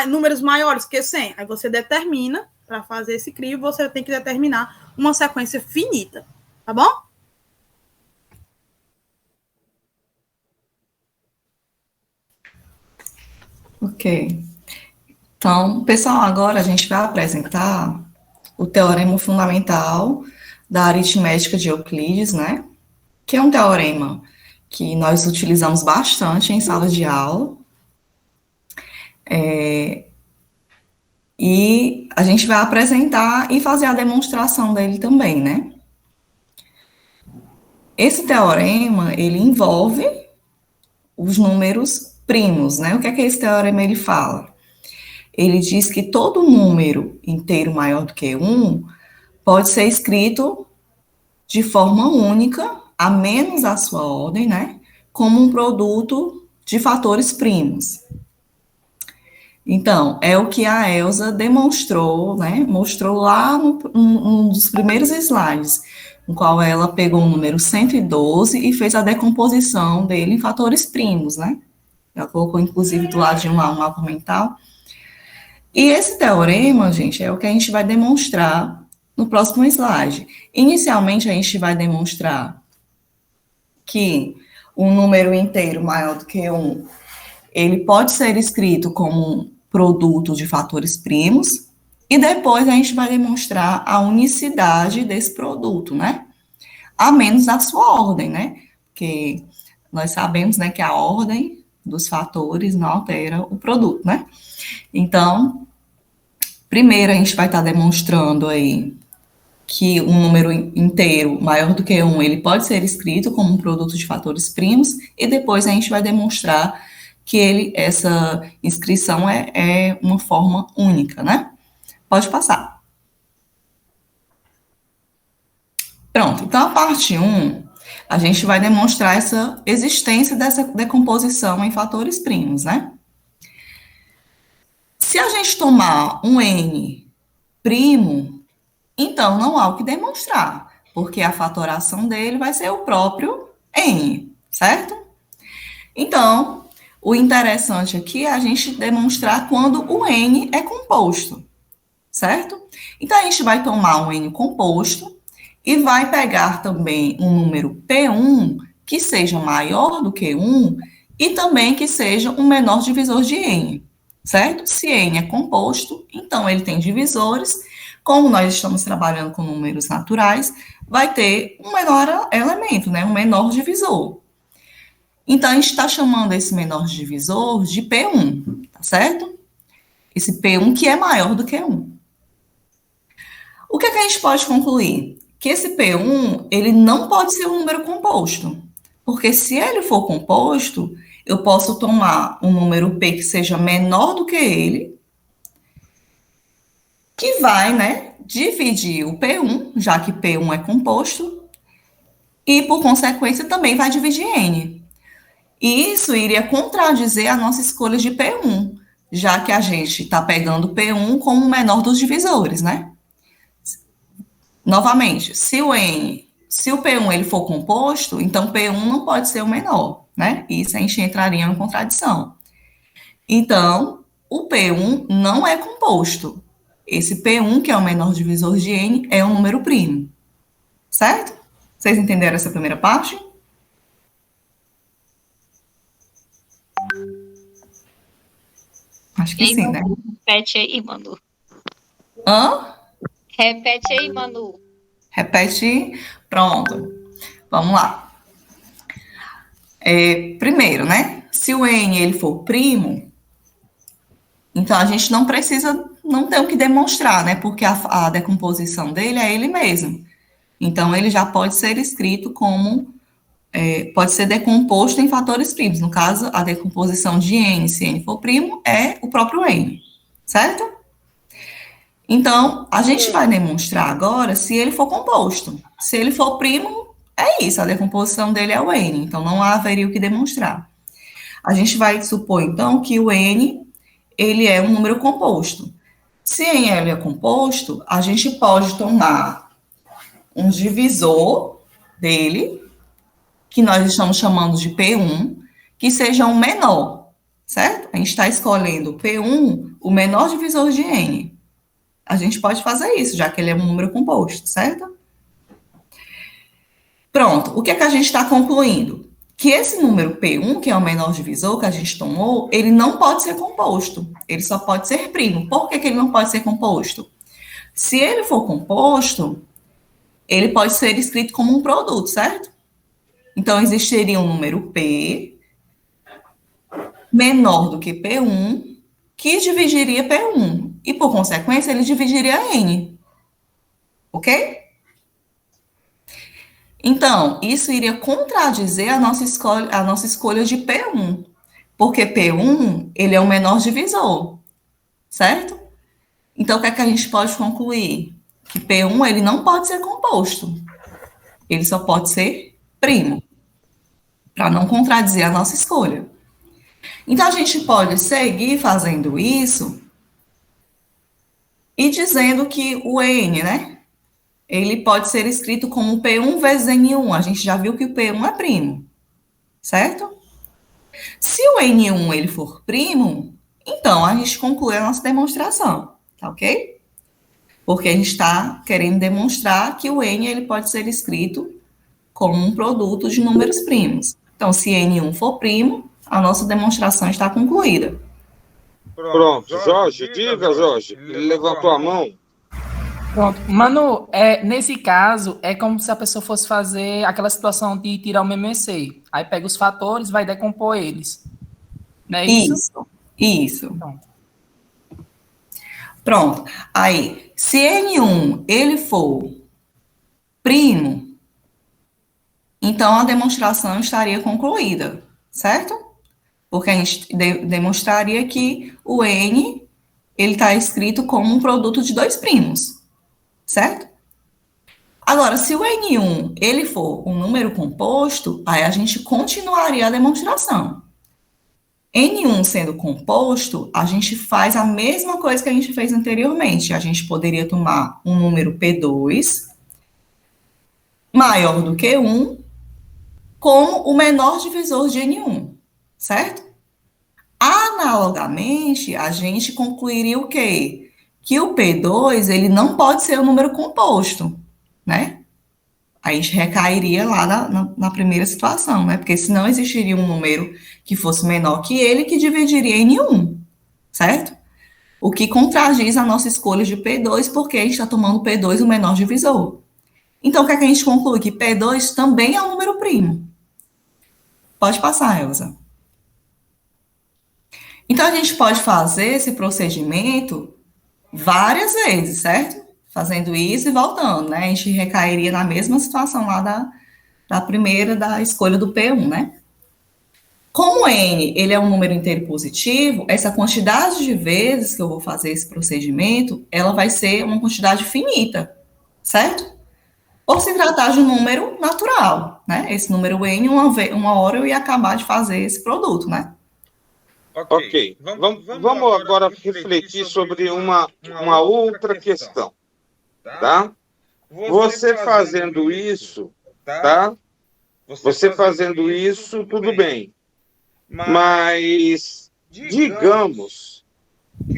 números maiores que 100, aí você determina, para fazer esse crivo, você tem que determinar uma sequência finita, tá bom? Ok. Então, pessoal, agora a gente vai apresentar o teorema fundamental da aritmética de Euclides, né? Que é um teorema que nós utilizamos bastante em sala de aula. E a gente vai apresentar e fazer a demonstração dele também, né? Esse teorema, ele envolve os números primos, né? O que é que esse teorema ele fala? Ele diz que todo número inteiro maior do que 1 pode ser escrito de forma única, a menos a sua ordem, né? Como um produto de fatores primos. Então, é o que a Elza demonstrou, né? Mostrou lá num dos primeiros slides, no qual ela pegou o número 112 e fez a decomposição dele em fatores primos, né? Ela colocou, inclusive, do lado de um mapa mental. E esse teorema, gente, é o que a gente vai demonstrar no próximo slide. Inicialmente, a gente vai demonstrar que um número inteiro maior do que 1, ele pode ser escrito como um produto de fatores primos, e depois a gente vai demonstrar a unicidade desse produto, né? A menos a sua ordem, né? Porque nós sabemos, né, que a ordem dos fatores não altera o produto, né? Então, primeiro a gente vai estar demonstrando aí que um número inteiro maior do que 1, ele pode ser escrito como um produto de fatores primos, e depois a gente vai demonstrar que essa inscrição é uma forma única, né? Pode passar. Pronto, então a parte 1, a gente vai demonstrar essa existência dessa decomposição em fatores primos, né? Se a gente tomar um n primo, então não há o que demonstrar, porque a fatoração dele vai ser o próprio n, certo? Então, o interessante aqui é a gente demonstrar quando o n é composto, certo? Então, a gente vai tomar um n composto e vai pegar também um número P1 que seja maior do que 1 e também que seja um menor divisor de n, certo? Se n é composto, então ele tem divisores. Como nós estamos trabalhando com números naturais, vai ter um menor elemento, né? Um menor divisor. Então, a gente está chamando esse menor divisor de P1, tá certo? Esse P1 que é maior do que 1. O que é que a gente pode concluir? Que esse P1, ele não pode ser um número composto. Porque se ele for composto, eu posso tomar um número P que seja menor do que ele, que vai, né, dividir o P1, já que P1 é composto, e, por consequência, também vai dividir N. E isso iria contradizer a nossa escolha de P1, já que a gente está pegando P1 como o menor dos divisores, né? Novamente, se o P1 ele for composto, então P1 não pode ser o menor, né? Isso a gente entraria em contradição. Então, o P1 não é composto. Esse P1, que é o menor divisor de N, é um número primo. Certo? Vocês entenderam essa primeira parte? Acho que Ei, sim, né? Manu, repete aí, Manu. Hã? Repete aí, Manu. Repete. Pronto. Vamos lá. Primeiro, né? Se o N ele for primo, então a gente não precisa, não tem o que demonstrar, né? Porque a decomposição dele é ele mesmo. Então ele já pode ser escrito como, pode ser decomposto em fatores primos. No caso, a decomposição de N, se N for primo, é o próprio N, certo? Então, a gente vai demonstrar agora se ele for composto. Se ele for primo, é isso, a decomposição dele é o N, então não haveria o que demonstrar. A gente vai supor, então, que o N, ele é um número composto. Se N é composto, a gente pode tomar um divisor dele, que nós estamos chamando de P1, que seja um menor, certo? A gente está escolhendo P1, o menor divisor de N. A gente pode fazer isso, já que ele é um número composto, certo? Pronto, o que é que a gente está concluindo? Que esse número P1, que é o menor divisor que a gente tomou, ele não pode ser composto, ele só pode ser primo. Por que ele não pode ser composto? Se ele for composto, ele pode ser escrito como um produto, certo? Então, existiria um número P menor do que P1, que dividiria P1. E, por consequência, ele dividiria N. Ok? Então, isso iria contradizer a nossa escolha de P1. Porque P1, ele é o menor divisor. Certo? Então, o que é que a gente pode concluir? Que P1, ele não pode ser composto. Ele só pode ser primo. Para não contradizer a nossa escolha. Então, a gente pode seguir fazendo isso e dizendo que o N, né? Ele pode ser escrito como P1 vezes N1. A gente já viu que o P1 é primo, certo? Se o N1 ele for primo, então a gente conclui a nossa demonstração, tá ok? Porque a gente está querendo demonstrar que o N ele pode ser escrito como um produto de números primos. Então, se N1 for primo, a nossa demonstração está concluída. Pronto, Jorge, diga, Jorge. Ele levantou a mão. Pronto. Manu, nesse caso, é como se a pessoa fosse fazer aquela situação de tirar o MMC. Aí pega os fatores, vai decompor eles. Não é isso? Isso. Pronto. Aí, se N1 ele for primo, então a demonstração estaria concluída, certo? Porque a gente demonstraria que o N ele está escrito como um produto de dois primos, certo? Agora, se o N1 ele for um número composto, aí a gente continuaria a demonstração. N1 sendo composto, a gente faz a mesma coisa que a gente fez anteriormente. A gente poderia tomar um número P2 maior do que 1 como o menor divisor de N1, certo? Analogamente, a gente concluiria o quê? Que o P2, ele não pode ser um número composto, né? A gente recairia lá na primeira situação, né? Porque senão existiria um número que fosse menor que ele, que dividiria em 1, certo? O que contradiz a nossa escolha de P2, porque a gente está tomando P2 o menor divisor. Então, o que é que a gente conclui? Que P2 também é um número primo. Pode passar, Elza. Então, a gente pode fazer esse procedimento várias vezes, certo? Fazendo isso e voltando, né? A gente recairia na mesma situação lá da primeira, da escolha do P1, né? Como N, ele é um número inteiro positivo, essa quantidade de vezes que eu vou fazer esse procedimento, ela vai ser uma quantidade finita, certo? Por se tratar de um número natural, né? Esse número N, uma hora eu ia acabar de fazer esse produto, né? Ok. Vamos agora refletir sobre uma outra questão, tá? Você fazendo isso, tá? Você fazendo isso, tudo bem. Mas digamos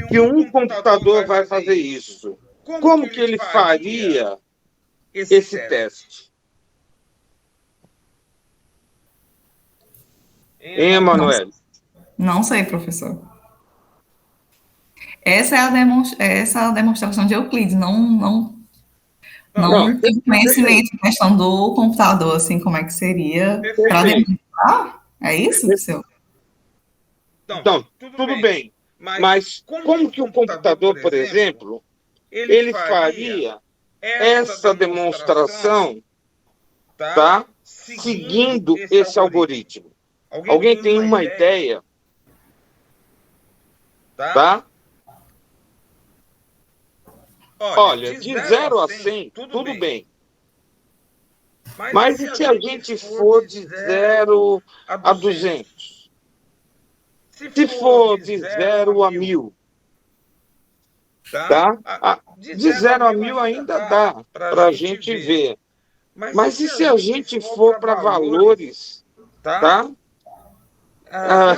que um computador vai fazer isso. Como que ele faria esse teste? Hein, Emanuele? Não sei, professor. Essa é a demonstração de Euclides, não tenho conhecimento em questão do computador, assim, como é que seria para demonstrar. É isso, seu? Então, tudo bem. Mas como que o computador, por exemplo, ele faria essa demonstração, tá? Seguindo esse algoritmo? Alguém tem uma ideia? Tá? Olha, de 0 a 100, tudo bem. Mas e se a gente for de 0 a 200? Se for de 0 a 1000? Tá? De 0 a 1000 ainda dá para a gente ver. Mas e se a gente for para valores, tá?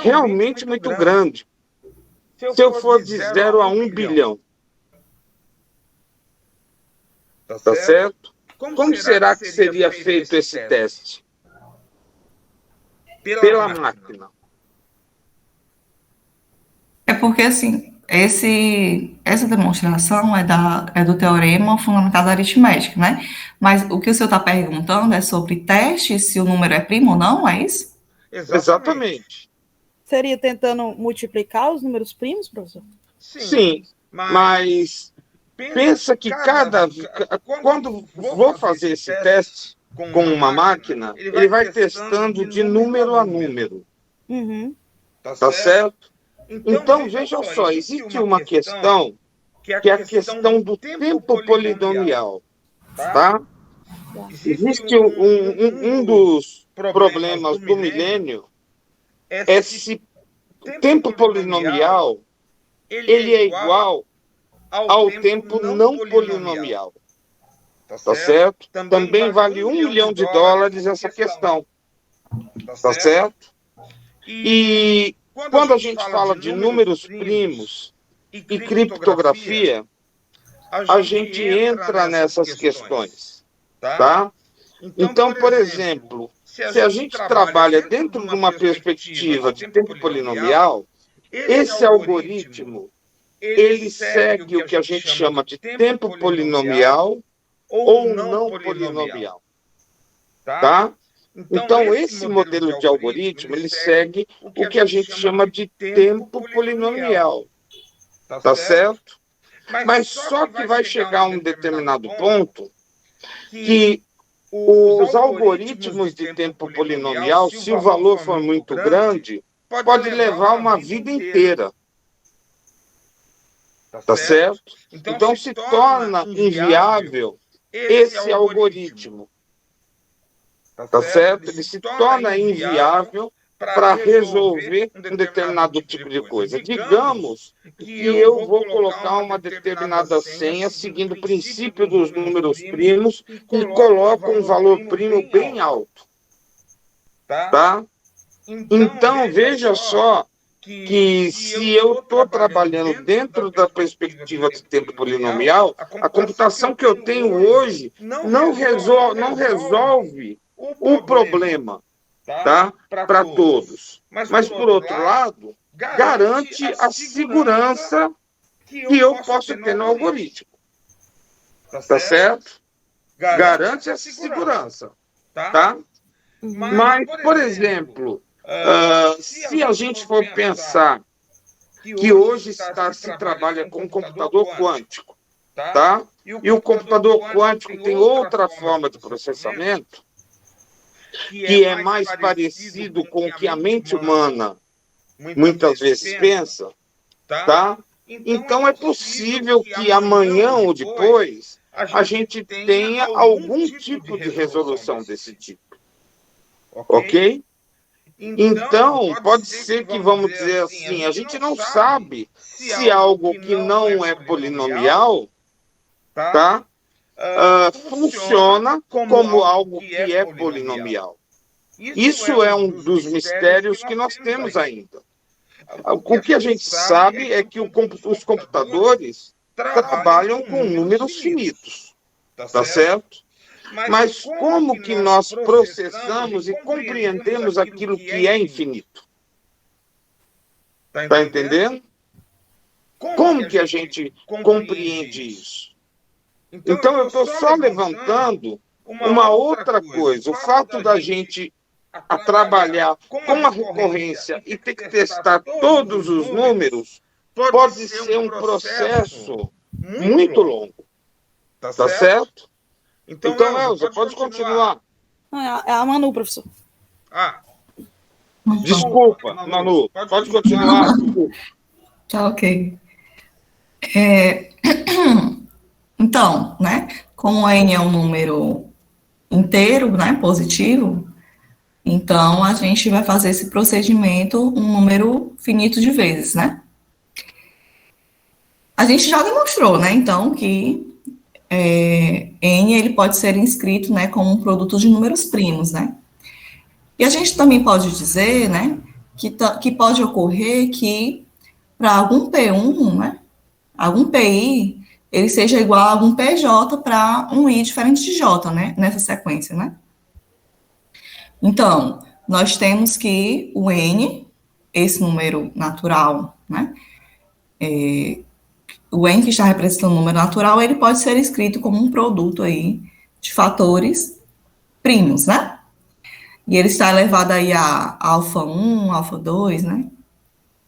Realmente muito grande? Se eu for de 0 a 1 bilhão, tá certo? Como será que seria feito esse teste? Pela máquina. É porque, assim, essa demonstração é do teorema fundamental da aritmética, né? Mas o que o senhor está perguntando é sobre teste, se o número é primo ou não, é isso? Exatamente. Seria tentando multiplicar os números primos, professor? Sim, mas pensa que quando vou fazer esse teste com uma máquina, ele vai testando de número a número. Uhum. Tá certo? Então, veja só, existe uma questão que é a questão do tempo polinomial, tá? Existe um dos problemas do milênio, é se o tempo polinomial ele é igual ao tempo não polinomial, tá certo? Também vale $1 milhão essa questão, tá certo? E quando a gente fala de números primos e criptografia, a gente entra nessas questões, tá? Então, por exemplo, se a gente trabalha dentro de uma perspectiva de tempo polinomial, esse algoritmo, ele segue o que a gente chama de tempo polinomial ou não polinomial, tá? Então, esse modelo de algoritmo, ele segue o que a gente chama de tempo polinomial, tá certo? Mas só que vai chegar a um determinado ponto que os algoritmos de tempo polinomial, se o valor for muito grande, pode levar uma vida inteira, tá certo? Então, se torna inviável esse algoritmo, tá certo? Ele se torna inviável para resolver um determinado tipo de coisa. Digamos que eu vou colocar uma determinada senha seguindo o princípio dos números primos e coloco um valor primo bem alto, tá? Então, veja só que se eu estou trabalhando dentro da perspectiva de tempo polinomial, a computação que eu tenho hoje não resolve o problema, tá? Para todos. Mas, por outro lado, garante a segurança que eu posso ter no algoritmo. Tá certo? Garante essa segurança, tá? Mas, por exemplo, se a gente for pensar que hoje se trabalha com computador quântico, tá? E o computador quântico tem outra forma de processamento, que é mais parecido com o que a mente humana muitas vezes pensa, tá? Então é possível que amanhã ou depois a gente tenha algum tipo de resolução desse tipo, ok? Então, pode ser que, vamos dizer assim, a gente não sabe se algo que não é polinomial, tá? Funciona como algo que é polinomial. Isso é um dos mistérios que nós temos ainda. O que a gente sabe é que os computadores trabalham com números finitos, tá certo? Mas como que nós processamos e compreendemos aquilo que é infinito? Tá entendendo? Como que a gente compreende isso? Então, eu estou só levantando uma outra coisa. O fato da gente trabalhar com a recorrência e ter que testar todos os números pode ser um processo muito longo. Tá certo? Então, Elza, pode continuar. É a Manu, professor. Desculpa, Manu, pode continuar. Tá, ok. Então, né, como o N é um número inteiro, né, positivo, então a gente vai fazer esse procedimento um número finito de vezes, né? A gente já demonstrou, né, então, que N ele pode ser inscrito, né, como um produto de números primos, né? E a gente também pode dizer, né, que pode ocorrer que para algum P1, né, algum PI, ele seja igual a algum PJ para um I diferente de J, né, nessa sequência, né? Então, nós temos que o N, esse número natural, né, o N que está representando o número natural, ele pode ser escrito como um produto aí de fatores primos, né? E ele está elevado aí a alfa 1, alfa 2, né?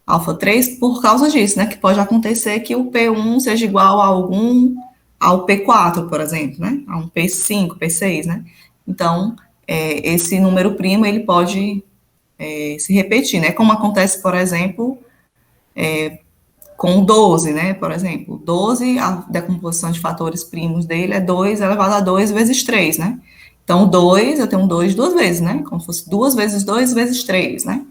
Alfa 3, por causa disso, né? Que pode acontecer que o P1 seja igual ao P4, por exemplo, né? A um P5, P6, né? Então, esse número primo, ele pode se repetir, né? Como acontece, por exemplo, com o 12, né? Por exemplo, 12, a decomposição de fatores primos dele é 2 elevado a 2 vezes 3, né? Então, 2, eu tenho 2 duas vezes, né? Como se fosse 2 vezes 2 vezes 3, né?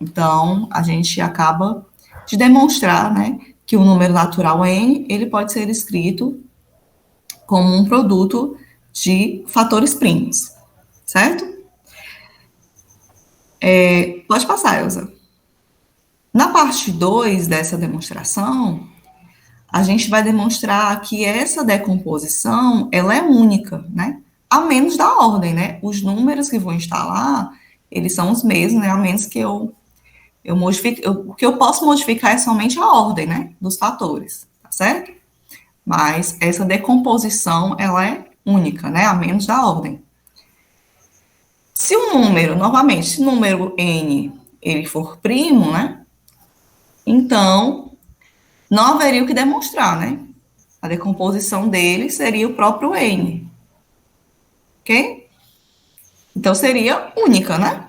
Então, a gente acaba de demonstrar, né, que o número natural N, ele pode ser escrito como um produto de fatores primos, certo? Pode passar, Elza. Na parte 2 dessa demonstração, a gente vai demonstrar que essa decomposição, ela é única, né? A menos da ordem, né? Os números que vão estar lá, eles são os mesmos, né? A menos que eu modifique, o que eu posso modificar é somente a ordem, né? Dos fatores, tá certo? Mas essa decomposição, ela é única, né? A menos da ordem. Se o número, novamente, se o número N, ele for primo, né? Então, não haveria o que demonstrar, né? A decomposição dele seria o próprio N. Ok? Então, seria única, né?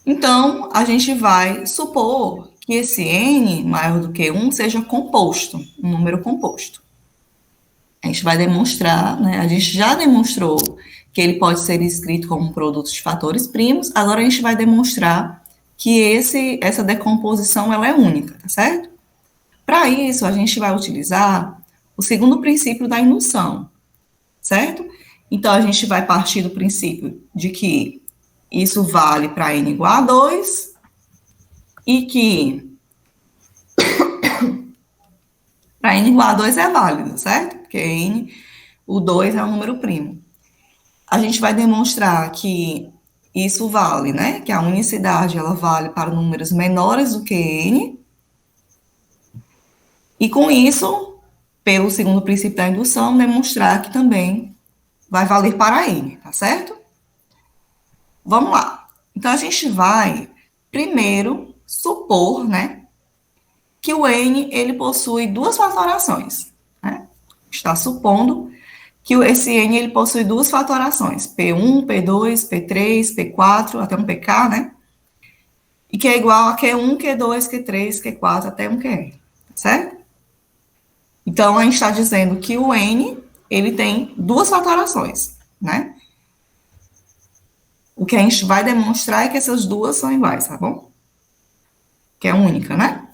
Então, a gente vai supor que esse N maior do que 1 seja composto, um número composto. A gente vai demonstrar, né? A gente já demonstrou que ele pode ser escrito como um produto de fatores primos, agora a gente vai demonstrar que essa decomposição ela é única, tá certo? Para isso, a gente vai utilizar o segundo princípio da indução, certo? Então, a gente vai partir do princípio de que isso vale para N igual a 2 e que para N igual a 2 é válido, certo? Porque o 2 é um número primo. A gente vai demonstrar que isso vale, né? Que a unicidade, ela vale para números menores do que N. E com isso, pelo segundo princípio da indução, demonstrar que também vai valer para N, tá certo? Vamos lá. Então, a gente vai, primeiro, supor, né, que o N, ele possui duas fatorações, né? Está supondo que esse N, ele possui duas fatorações, P1, P2, P3, P4, até um PK, né? E que é igual a Q1, Q2, Q3, Q4, até um QR, tá certo? Então, a gente está dizendo que o N, ele tem duas fatorações, né? O que a gente vai demonstrar é que essas duas são iguais, tá bom? Que é única, né?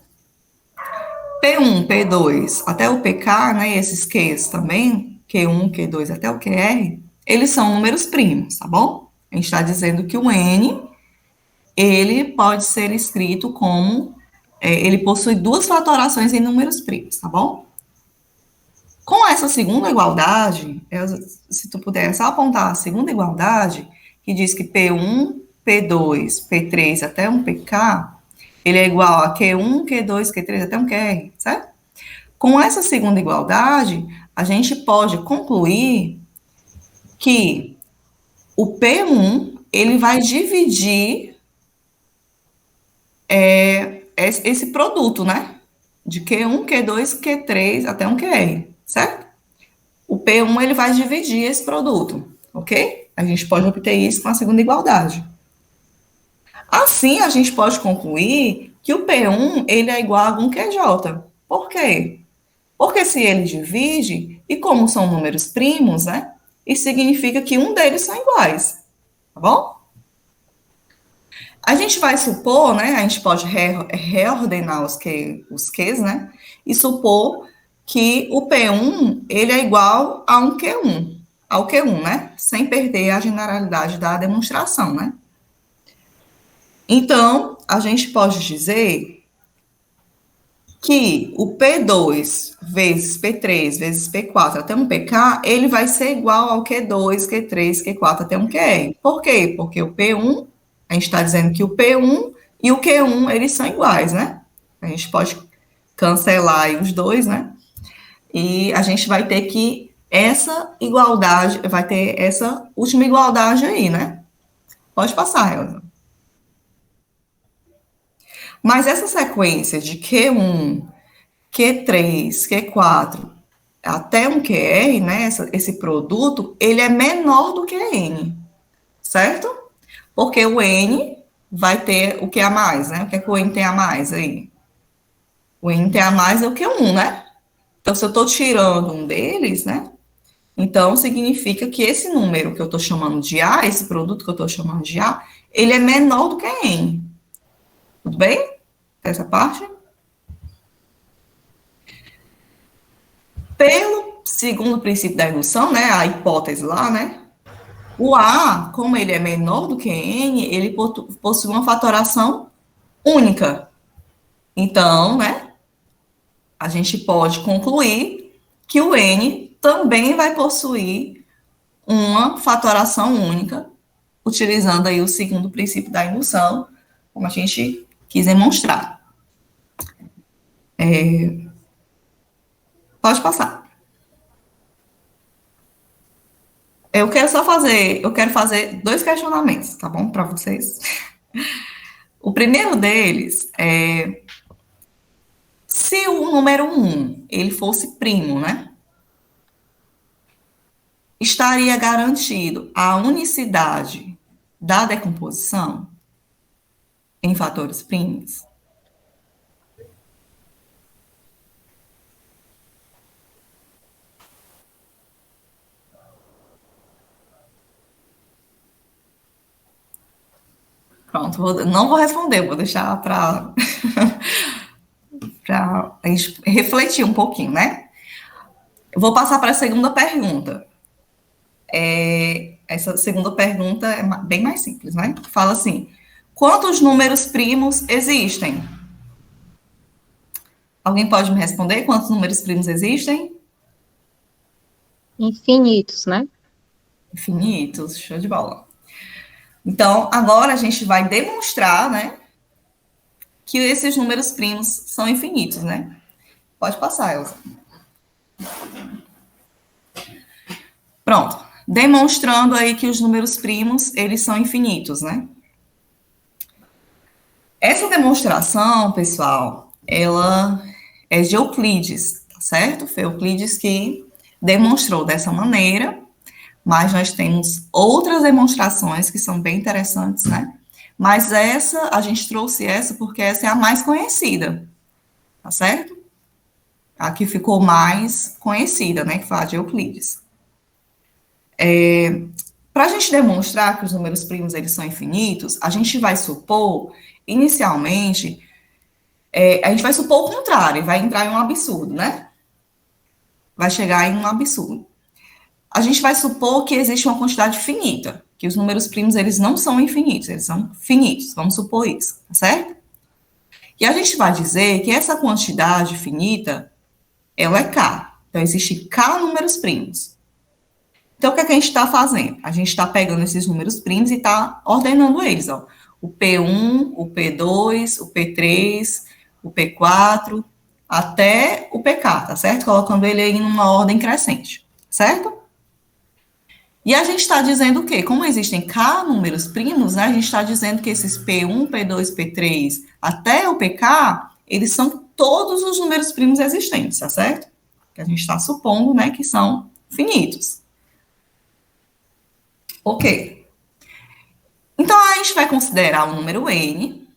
P1, P2, até o PK, né? Esses Qs também, Q1, Q2, até o QR, eles são números primos, tá bom? A gente está dizendo que o N, ele pode ser escrito como, ele possui duas fatorações em números primos, tá bom? Com essa segunda igualdade, se tu puder só apontar a segunda igualdade, que diz que P1, P2, P3 até um PK, ele é igual a Q1, Q2, Q3, até um QR, certo? Com essa segunda igualdade, a gente pode concluir que o P1, ele vai dividir esse produto, né? De Q1, Q2, Q3, até um QR, certo? O P1, ele vai dividir esse produto, ok? A gente pode obter isso com a segunda igualdade. Assim, a gente pode concluir que o P1, ele é igual a 1 QJ. Por quê? Porque se ele divide, e como são números primos, né? Isso significa que um deles são iguais, tá bom? A gente vai supor, né? A gente pode reordenar os Qs, né? E supor que o P1, ele é igual a um Q1, ao Q1, né? Sem perder a generalidade da demonstração, né? Então, a gente pode dizer que o P2 vezes P3 vezes P4 até um PK, ele vai ser igual ao Q2, Q3, Q4 até um QR. Por quê? Porque o P1, a gente está dizendo que o P1 e o Q1, eles são iguais, né? A gente pode cancelar aí os dois, né? E a gente vai ter que essa igualdade, vai ter essa última igualdade aí, né? Pode passar, Elza. Mas essa sequência de Q1, Q3, Q4, até um QR, né, esse produto, ele é menor do que N, certo? Porque o N vai ter o que a mais, né? O que é que o N tem a mais aí? O N tem a mais é o Q1, né? Então, se eu estou tirando um deles, né? Então, significa que esse número que eu estou chamando de A, esse produto que eu estou chamando de A, ele é menor do que N. Tudo bem? Essa parte? Pelo segundo princípio da indução, né, a hipótese lá, né, o A, como ele é menor do que N, ele possui uma fatoração única. Então, né, a gente pode concluir que o N também vai possuir uma fatoração única, utilizando aí o segundo princípio da indução, como a gente quis demonstrar. Pode passar. Eu quero fazer 2 questionamentos, tá bom, para vocês. O primeiro deles é, se o número 1, ele fosse primo, né? Estaria garantido a unicidade da decomposição em fatores primos? Pronto, não vou responder, vou deixar para a gente refletir um pouquinho, né? Vou passar para a segunda pergunta. Essa segunda pergunta é bem mais simples, né? Fala assim, quantos números primos existem? Alguém pode me responder quantos números primos existem? Infinitos, né? Infinitos, show de bola. Então, agora a gente vai demonstrar, né, que esses números primos são infinitos, né? Pode passar, Elza. Pronto. Demonstrando aí que os números primos, eles são infinitos, né? Essa demonstração, pessoal, ela é de Euclides, tá certo? Foi Euclides que demonstrou dessa maneira, mas nós temos outras demonstrações que são bem interessantes, né? Mas essa, a gente trouxe essa porque essa é a mais conhecida, tá certo? A que ficou mais conhecida, né? Que foi a de Euclides. Para a gente demonstrar que os números primos, eles são infinitos, a gente vai supor, inicialmente, a gente vai supor o contrário, vai entrar em um absurdo, né? Vai chegar em um absurdo. A gente vai supor que existe uma quantidade finita, que os números primos, eles não são infinitos, eles são finitos, vamos supor isso, tá certo? E a gente vai dizer que essa quantidade finita, ela é K. Então, existe K números primos. Então, o que é que a gente está fazendo? A gente está pegando esses números primos e está ordenando eles, ó. o P1, o P2, o P3, o P4, até o PK, tá certo? Colocando ele aí numa ordem crescente, certo? E a gente está dizendo o quê? Como existem K números primos, né, a gente está dizendo que esses P1, P2, P3, até o PK, eles são todos os números primos existentes, tá certo? Que a gente está supondo, né, que são finitos. Ok. Então, a gente vai considerar o número N,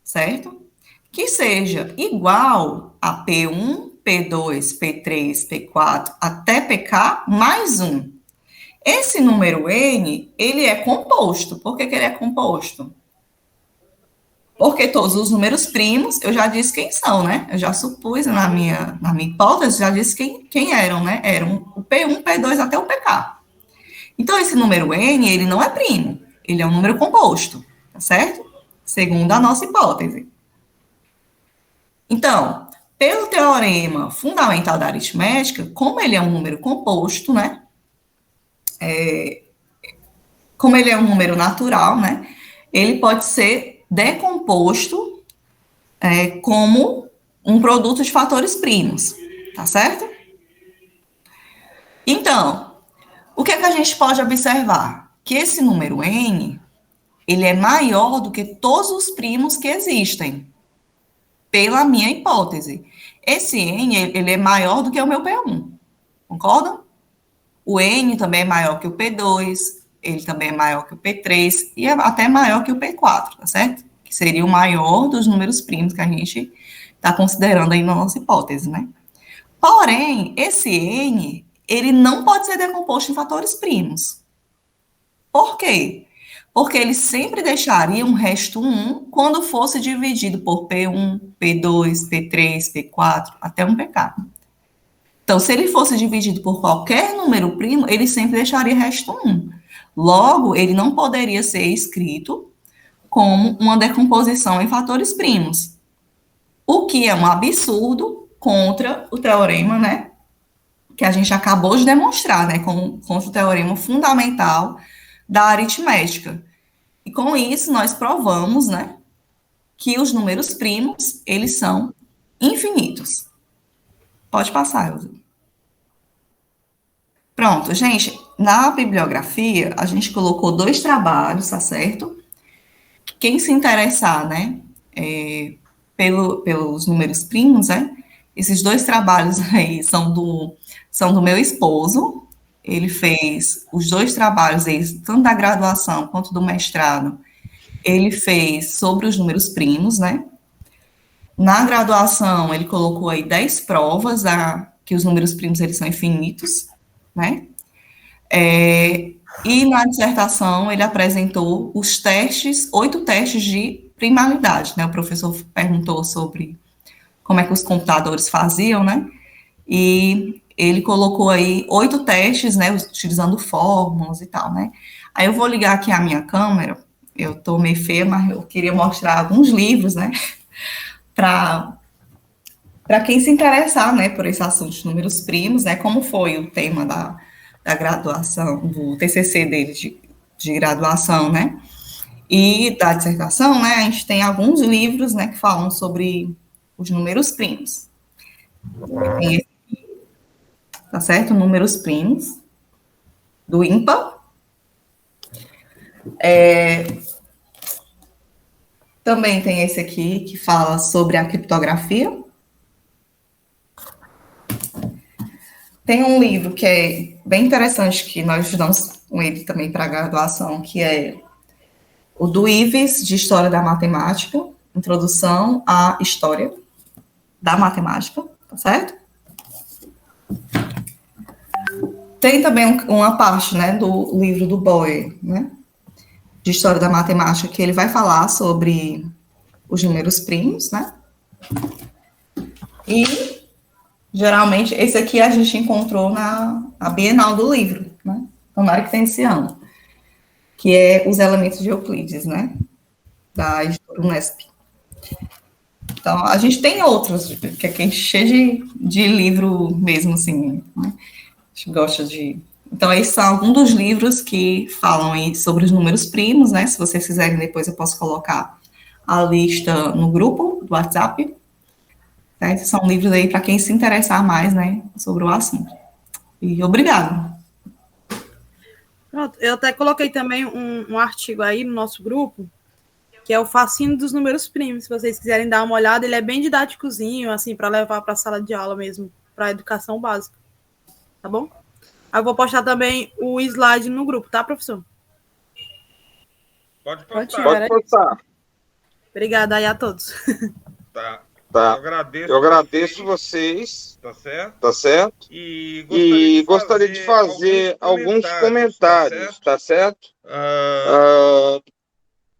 certo? Que seja igual a P1, P2, P3, P4, até PK, mais 1. Esse número N, ele é composto. Por que ele é composto? Porque todos os números primos, eu já disse quem são, né? Eu já supus na minha hipótese, já disse quem eram, né? Eram o P1, P2 até o PK. Então, esse número N, ele não é primo. Ele é um número composto, tá certo? Segundo a nossa hipótese. Então, pelo teorema fundamental da aritmética, como ele é um número composto, né? Como ele é um número natural, né? Ele pode ser decomposto como um produto de fatores primos, tá certo? Então, o que é que a gente pode observar? Que esse número N, ele é maior do que todos os primos que existem, pela minha hipótese. Esse N, ele é maior do que o meu P1, concordam? O N também é maior que o P2, ele também é maior que o P3 e é até maior que o P4, tá certo? Que seria o maior dos números primos que a gente está considerando aí na nossa hipótese, né? Porém, esse N, ele não pode ser decomposto em fatores primos. Por quê? Porque ele sempre deixaria um resto 1 quando fosse dividido por P1, P2, P3, P4, até um PK. Então, se ele fosse dividido por qualquer número primo, ele sempre deixaria resto 1. Logo, ele não poderia ser escrito como uma decomposição em fatores primos. O que é um absurdo contra o teorema, né? Que a gente acabou de demonstrar, né? Contra o teorema fundamental da aritmética. E com isso, nós provamos, né? Que os números primos, eles são infinitos. Pode passar, Elza. Pronto, gente, na bibliografia, a gente colocou 2 trabalhos, tá certo? Quem se interessar, né, pelos números primos, né, esses 2 trabalhos aí são do meu esposo. Ele fez os 2 trabalhos, tanto da graduação quanto do mestrado, ele fez sobre os números primos, né? Na graduação, ele colocou aí 10 provas que os números primos, eles são infinitos, né? E na dissertação, ele apresentou os testes, 8 testes de primalidade, né? O professor perguntou sobre como é que os computadores faziam, né? E ele colocou aí 8 testes, né? Utilizando fórmulas e tal, né? Aí eu vou ligar aqui a minha câmera, eu tô meio feia, mas eu queria mostrar alguns livros, né? Para quem se interessar, né, por esse assunto de números primos, né, como foi o tema da graduação, do TCC dele de graduação, né, e da dissertação, né, a gente tem alguns livros, né, que falam sobre os números primos. Tem esse aqui, tá certo? Números primos, do INPA. Também tem esse aqui, que fala sobre a criptografia. Tem um livro que é bem interessante, que nós estudamos com ele também para a graduação, que é o do Ives, de História da Matemática, Introdução à História da Matemática, tá certo? Tem também uma parte, né, do livro do Boyer, né, de História da Matemática, que ele vai falar sobre os números primos, né? E, geralmente, esse aqui a gente encontrou na Bienal do Livro, né? Tomara que tenha esse ano. Que é Os Elementos de Euclides, né? Da editora Unesp. Então, a gente tem outros, que aqui é cheio de livro mesmo, assim, né? A gente gosta de Então, esses são alguns dos livros que falam aí sobre os números primos, né? Se vocês quiserem, depois eu posso colocar a lista no grupo do WhatsApp. Tá? Esses são livros aí para quem se interessar mais, né, sobre o assunto. E obrigado. Pronto, eu até coloquei também um artigo aí no nosso grupo, que é o Fascínio dos Números Primos. Se vocês quiserem dar uma olhada, ele é bem didáticozinho, assim, para levar para a sala de aula mesmo, para a educação básica. Tá bom? Aí eu vou postar também o slide no grupo, tá, professor? Pode postar. Obrigada aí a todos. Tá. Eu agradeço vocês, tá certo? E gostaria de fazer alguns comentários, tá certo?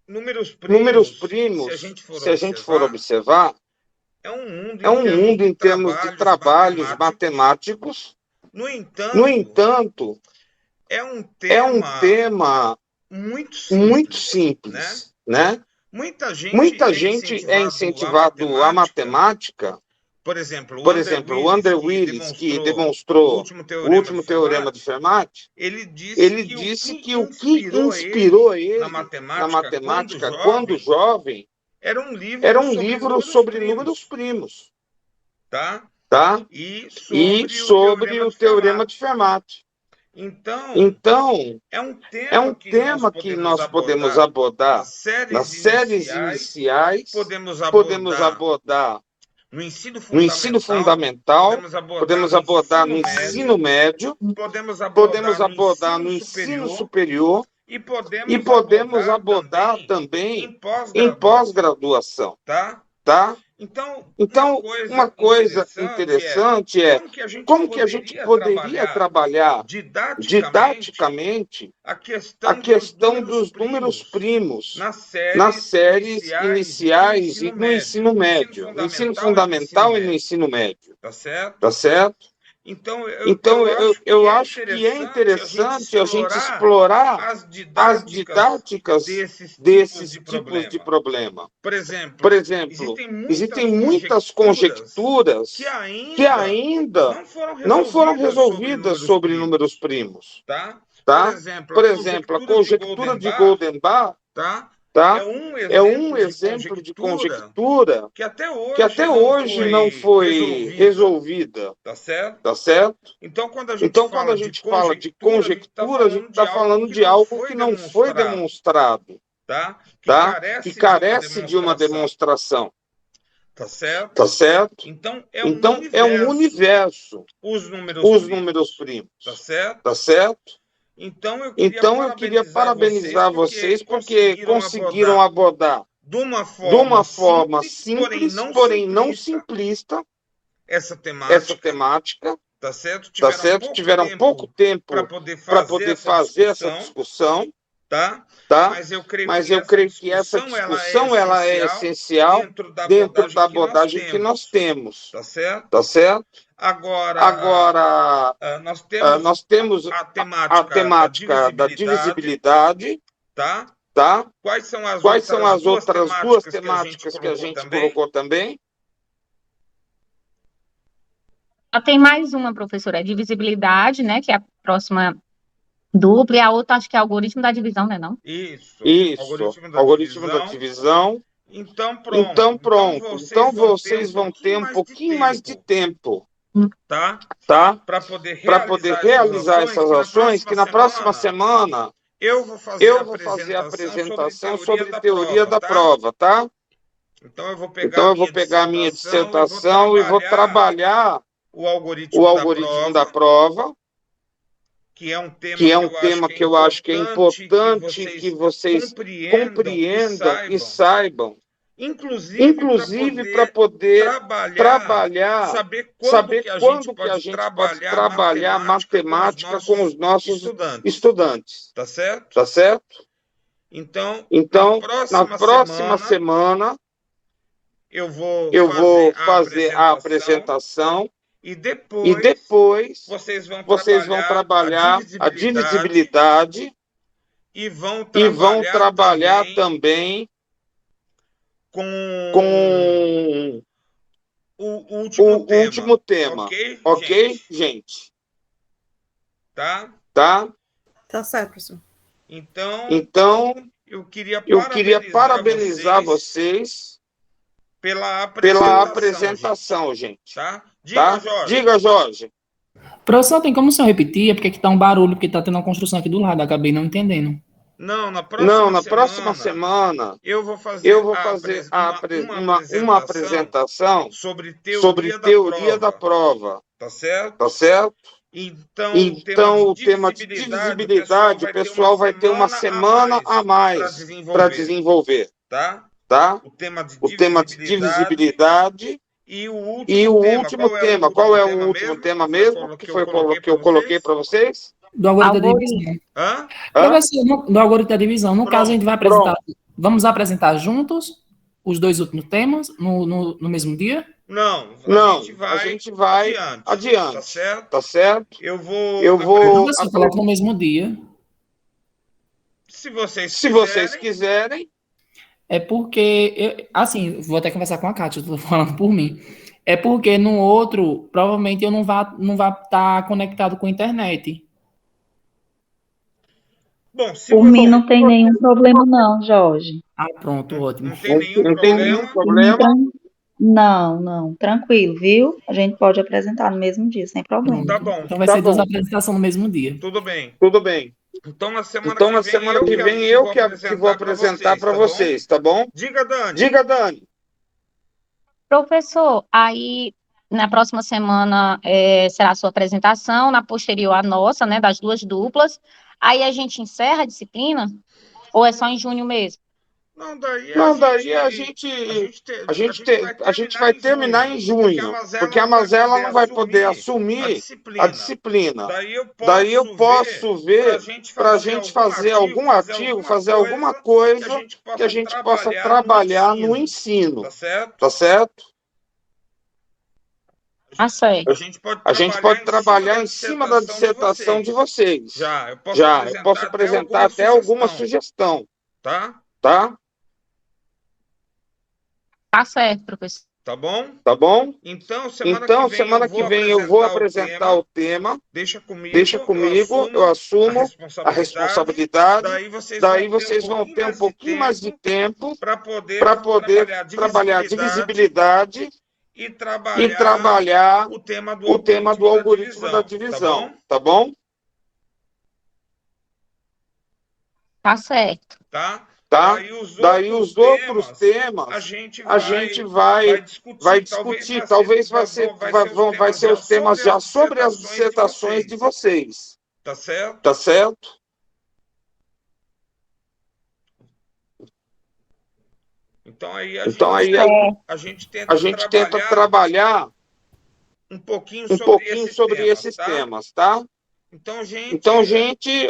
Números primos, se a gente for observar, é um mundo em termos de trabalhos matemáticos. No entanto, é um tema muito simples, né? Muita gente é incentivado à matemática. Por exemplo, o André Willis, que demonstrou o último teorema de Fermat, ele disse que o que inspirou ele na matemática quando jovem era um livro sobre números primos, tá? E sobre o teorema de Fermat. Então, é um tema que nós podemos abordar nas séries iniciais, podemos abordar no ensino fundamental, podemos abordar no ensino médio, podemos abordar no ensino superior e podemos abordar também em pós-graduação, tá? Então, uma coisa interessante é como que a gente poderia trabalhar didaticamente a questão dos números primos nas séries iniciais e no ensino médio, no ensino fundamental e no ensino médio, tá certo? Então, eu acho que é interessante a gente explorar as didáticas desses tipos de problema. Por exemplo, existem muitas conjecturas que ainda não foram resolvidas sobre números primos. Tá? Por exemplo, a conjectura de Goldenbach, tá? É um exemplo de conjectura que até hoje não foi resolvida, tá certo? Então, quando a gente fala de conjectura, a gente está falando de algo que não foi demonstrado, tá? Que carece de uma demonstração. Tá certo? Então, é um universo, os números primos, tá certo? Então, eu queria parabenizar vocês porque conseguiram abordar de uma forma simples, porém não simplista, essa temática, tá certo? Tiveram pouco tempo para poder fazer essa discussão, tá? Mas eu creio que essa discussão ela é essencial dentro da abordagem que nós temos, tá certo? Agora, nós temos a temática da divisibilidade, tá? Quais são as outras duas temáticas que a gente colocou também? Tem mais uma, professora, é divisibilidade, né, que é a próxima dupla, e a outra acho que é algoritmo da divisão, né, não? Isso, algoritmo da divisão. Então, pronto. Então, vocês vão ter um pouquinho mais de tempo, tá? Para poder realizar essas ações, que na próxima semana eu vou fazer a apresentação sobre teoria da prova, tá? Então, eu vou pegar a minha dissertação e vou trabalhar o algoritmo da prova, que é um tema que eu acho que é importante que vocês compreendam e saibam, inclusive para poder trabalhar, saber quando que a gente pode trabalhar matemática com os nossos estudantes, tá certo? Então, na próxima semana, eu vou fazer a apresentação e depois vocês vão trabalhar a divisibilidade e vão trabalhar também com o último tema, ok, gente? tá? Tá certo, professor. Então, eu queria parabenizar vocês pela apresentação, gente. Tá? Tá? Diga, Jorge. Professor, tem como o senhor repetir? É porque aqui tá um barulho, porque tá tendo uma construção aqui do lado, acabei não entendendo. Não, na próxima semana eu vou fazer uma apresentação sobre teoria da prova. Tá certo? Tá certo? Então, o tema de divisibilidade, o pessoal vai ter uma semana a mais para desenvolver. Tá? Tá? O tema de divisibilidade. E o último tema, qual é o último tema mesmo que eu coloquei para vocês? Do algoritmo da divisão. Professor, do algoritmo da divisão. No caso, a gente vai apresentar. Vamos apresentar juntos os dois últimos temas no mesmo dia? Não, a gente vai adiante. Tá certo? Eu vou. Professor, coloca no mesmo dia. Se vocês quiserem. É porque, assim, vou até conversar com a Kátia, eu tô falando por mim. É porque no outro, provavelmente eu não vá estar conectado com a internet. Bom, por mim não tem nenhum problema não, Jorge. Ah, pronto, ótimo. Não tem nenhum problema? Não, tranquilo, viu? A gente pode apresentar no mesmo dia, sem problema. Tá bom. Então vai ser duas apresentações no mesmo dia. Tudo bem. Então, na semana que vem, eu que vou apresentar para vocês, tá bom? Diga, Dani. Professor, aí na próxima semana será a sua apresentação, na posterior a nossa, né, das duas duplas. Aí a gente encerra a disciplina? Ou é só em junho mesmo? Não, daí a gente vai terminar em junho, porque a Mazela não vai poder assumir a disciplina. Daí eu posso ver para a gente fazer algum artigo, fazer alguma coisa que a gente possa trabalhar no ensino. Tá certo? Ah, certo. A gente pode trabalhar em cima da dissertação de vocês. Eu posso apresentar até alguma sugestão. Tá? Tá certo, professor. Tá bom? Então, semana que vem eu vou apresentar o tema. Deixa comigo, eu assumo a responsabilidade. Daí vocês vão ter um pouquinho mais de tempo para poder trabalhar a divisibilidade e trabalhar o tema do algoritmo da divisão. Tá bom? Tá certo. Tá? Daí os outros temas a gente vai discutir. Talvez vai ser os temas já sobre as dissertações de vocês. Tá certo? Tá certo? Então aí a gente tenta trabalhar um pouquinho sobre esses temas, tá? Então, gente,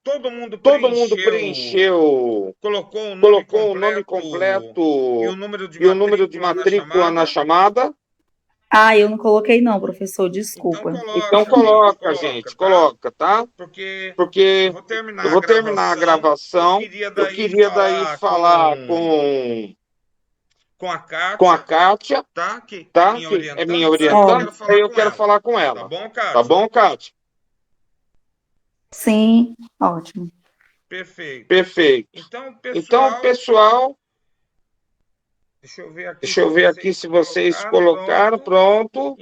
todo mundo preencheu, colocou o nome completo e o número de matrícula na chamada. Ah, eu não coloquei não, professor, desculpa. Então coloca, gente, coloca, tá? Porque eu vou terminar a gravação. Eu queria daí falar com a Kátia, tá? Que é minha orientando, aí eu quero falar com ela. Tá bom, Kátia? Sim, ótimo. Perfeito. Então, pessoal, deixa eu ver aqui se vocês colocaram, pronto.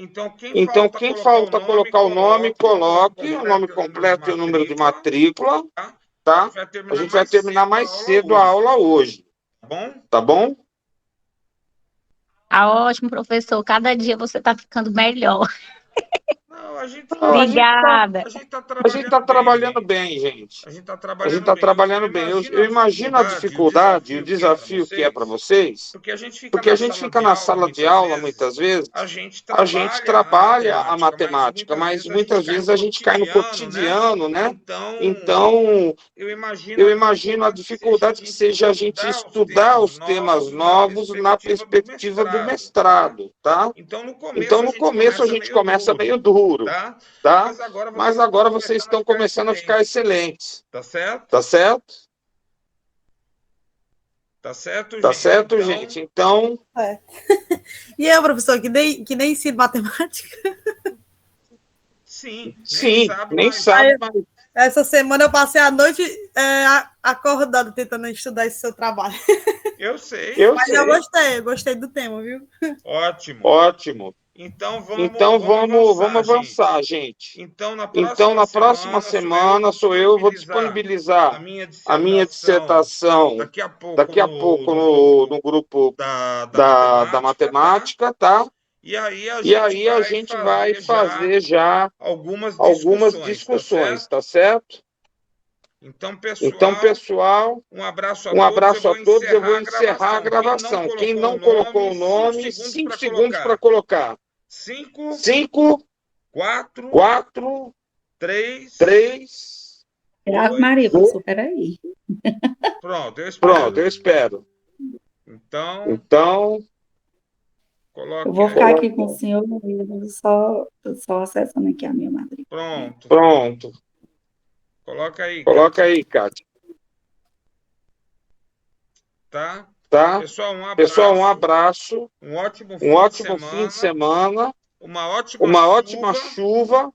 Então, quem falta colocar o nome, coloque o nome completo e o número de matrícula, tá? A gente vai terminar mais cedo a aula hoje. Tá bom? Tá ótimo, professor. Cada dia você tá ficando melhor. Obrigada. A gente está trabalhando bem, gente. A gente está trabalhando bem. Eu imagino a dificuldade e o desafio que é para vocês, porque a gente fica na sala de aula, muitas vezes, a gente trabalha a matemática, mas muitas vezes a gente cai no cotidiano, né? Então, eu imagino a dificuldade que seja a gente estudar os temas novos na perspectiva do mestrado, tá? Então, no começo a gente começa meio duro, tá? Mas agora vocês estão começando a ficar excelentes. Tá certo? Tá certo, gente? Então... E eu, professor, que nem ensino matemática? Sim, nem sabe, mas... Essa semana eu passei a noite acordada tentando estudar esse seu trabalho. Eu sei. Mas eu gostei do tema, viu? Ótimo. Então vamos avançar, gente. Então, na próxima semana eu vou disponibilizar a minha dissertação daqui a pouco no grupo da matemática, tá? E aí a gente vai fazer já algumas discussões, tá certo? Então, pessoal, um abraço a todos. Eu vou encerrar a gravação. Quem não colocou o nome, 5 segundos para colocar. 5, 4, 3. Ave Maria, professor, peraí. Pronto, eu espero. Então coloque. Eu vou ficar aqui com o senhor, só acessando aqui a minha matrícula. Pronto. Coloca aí, Kátia. Tá? Pessoal, um abraço. Um ótimo fim de semana. Uma ótima Uma ótima chuva.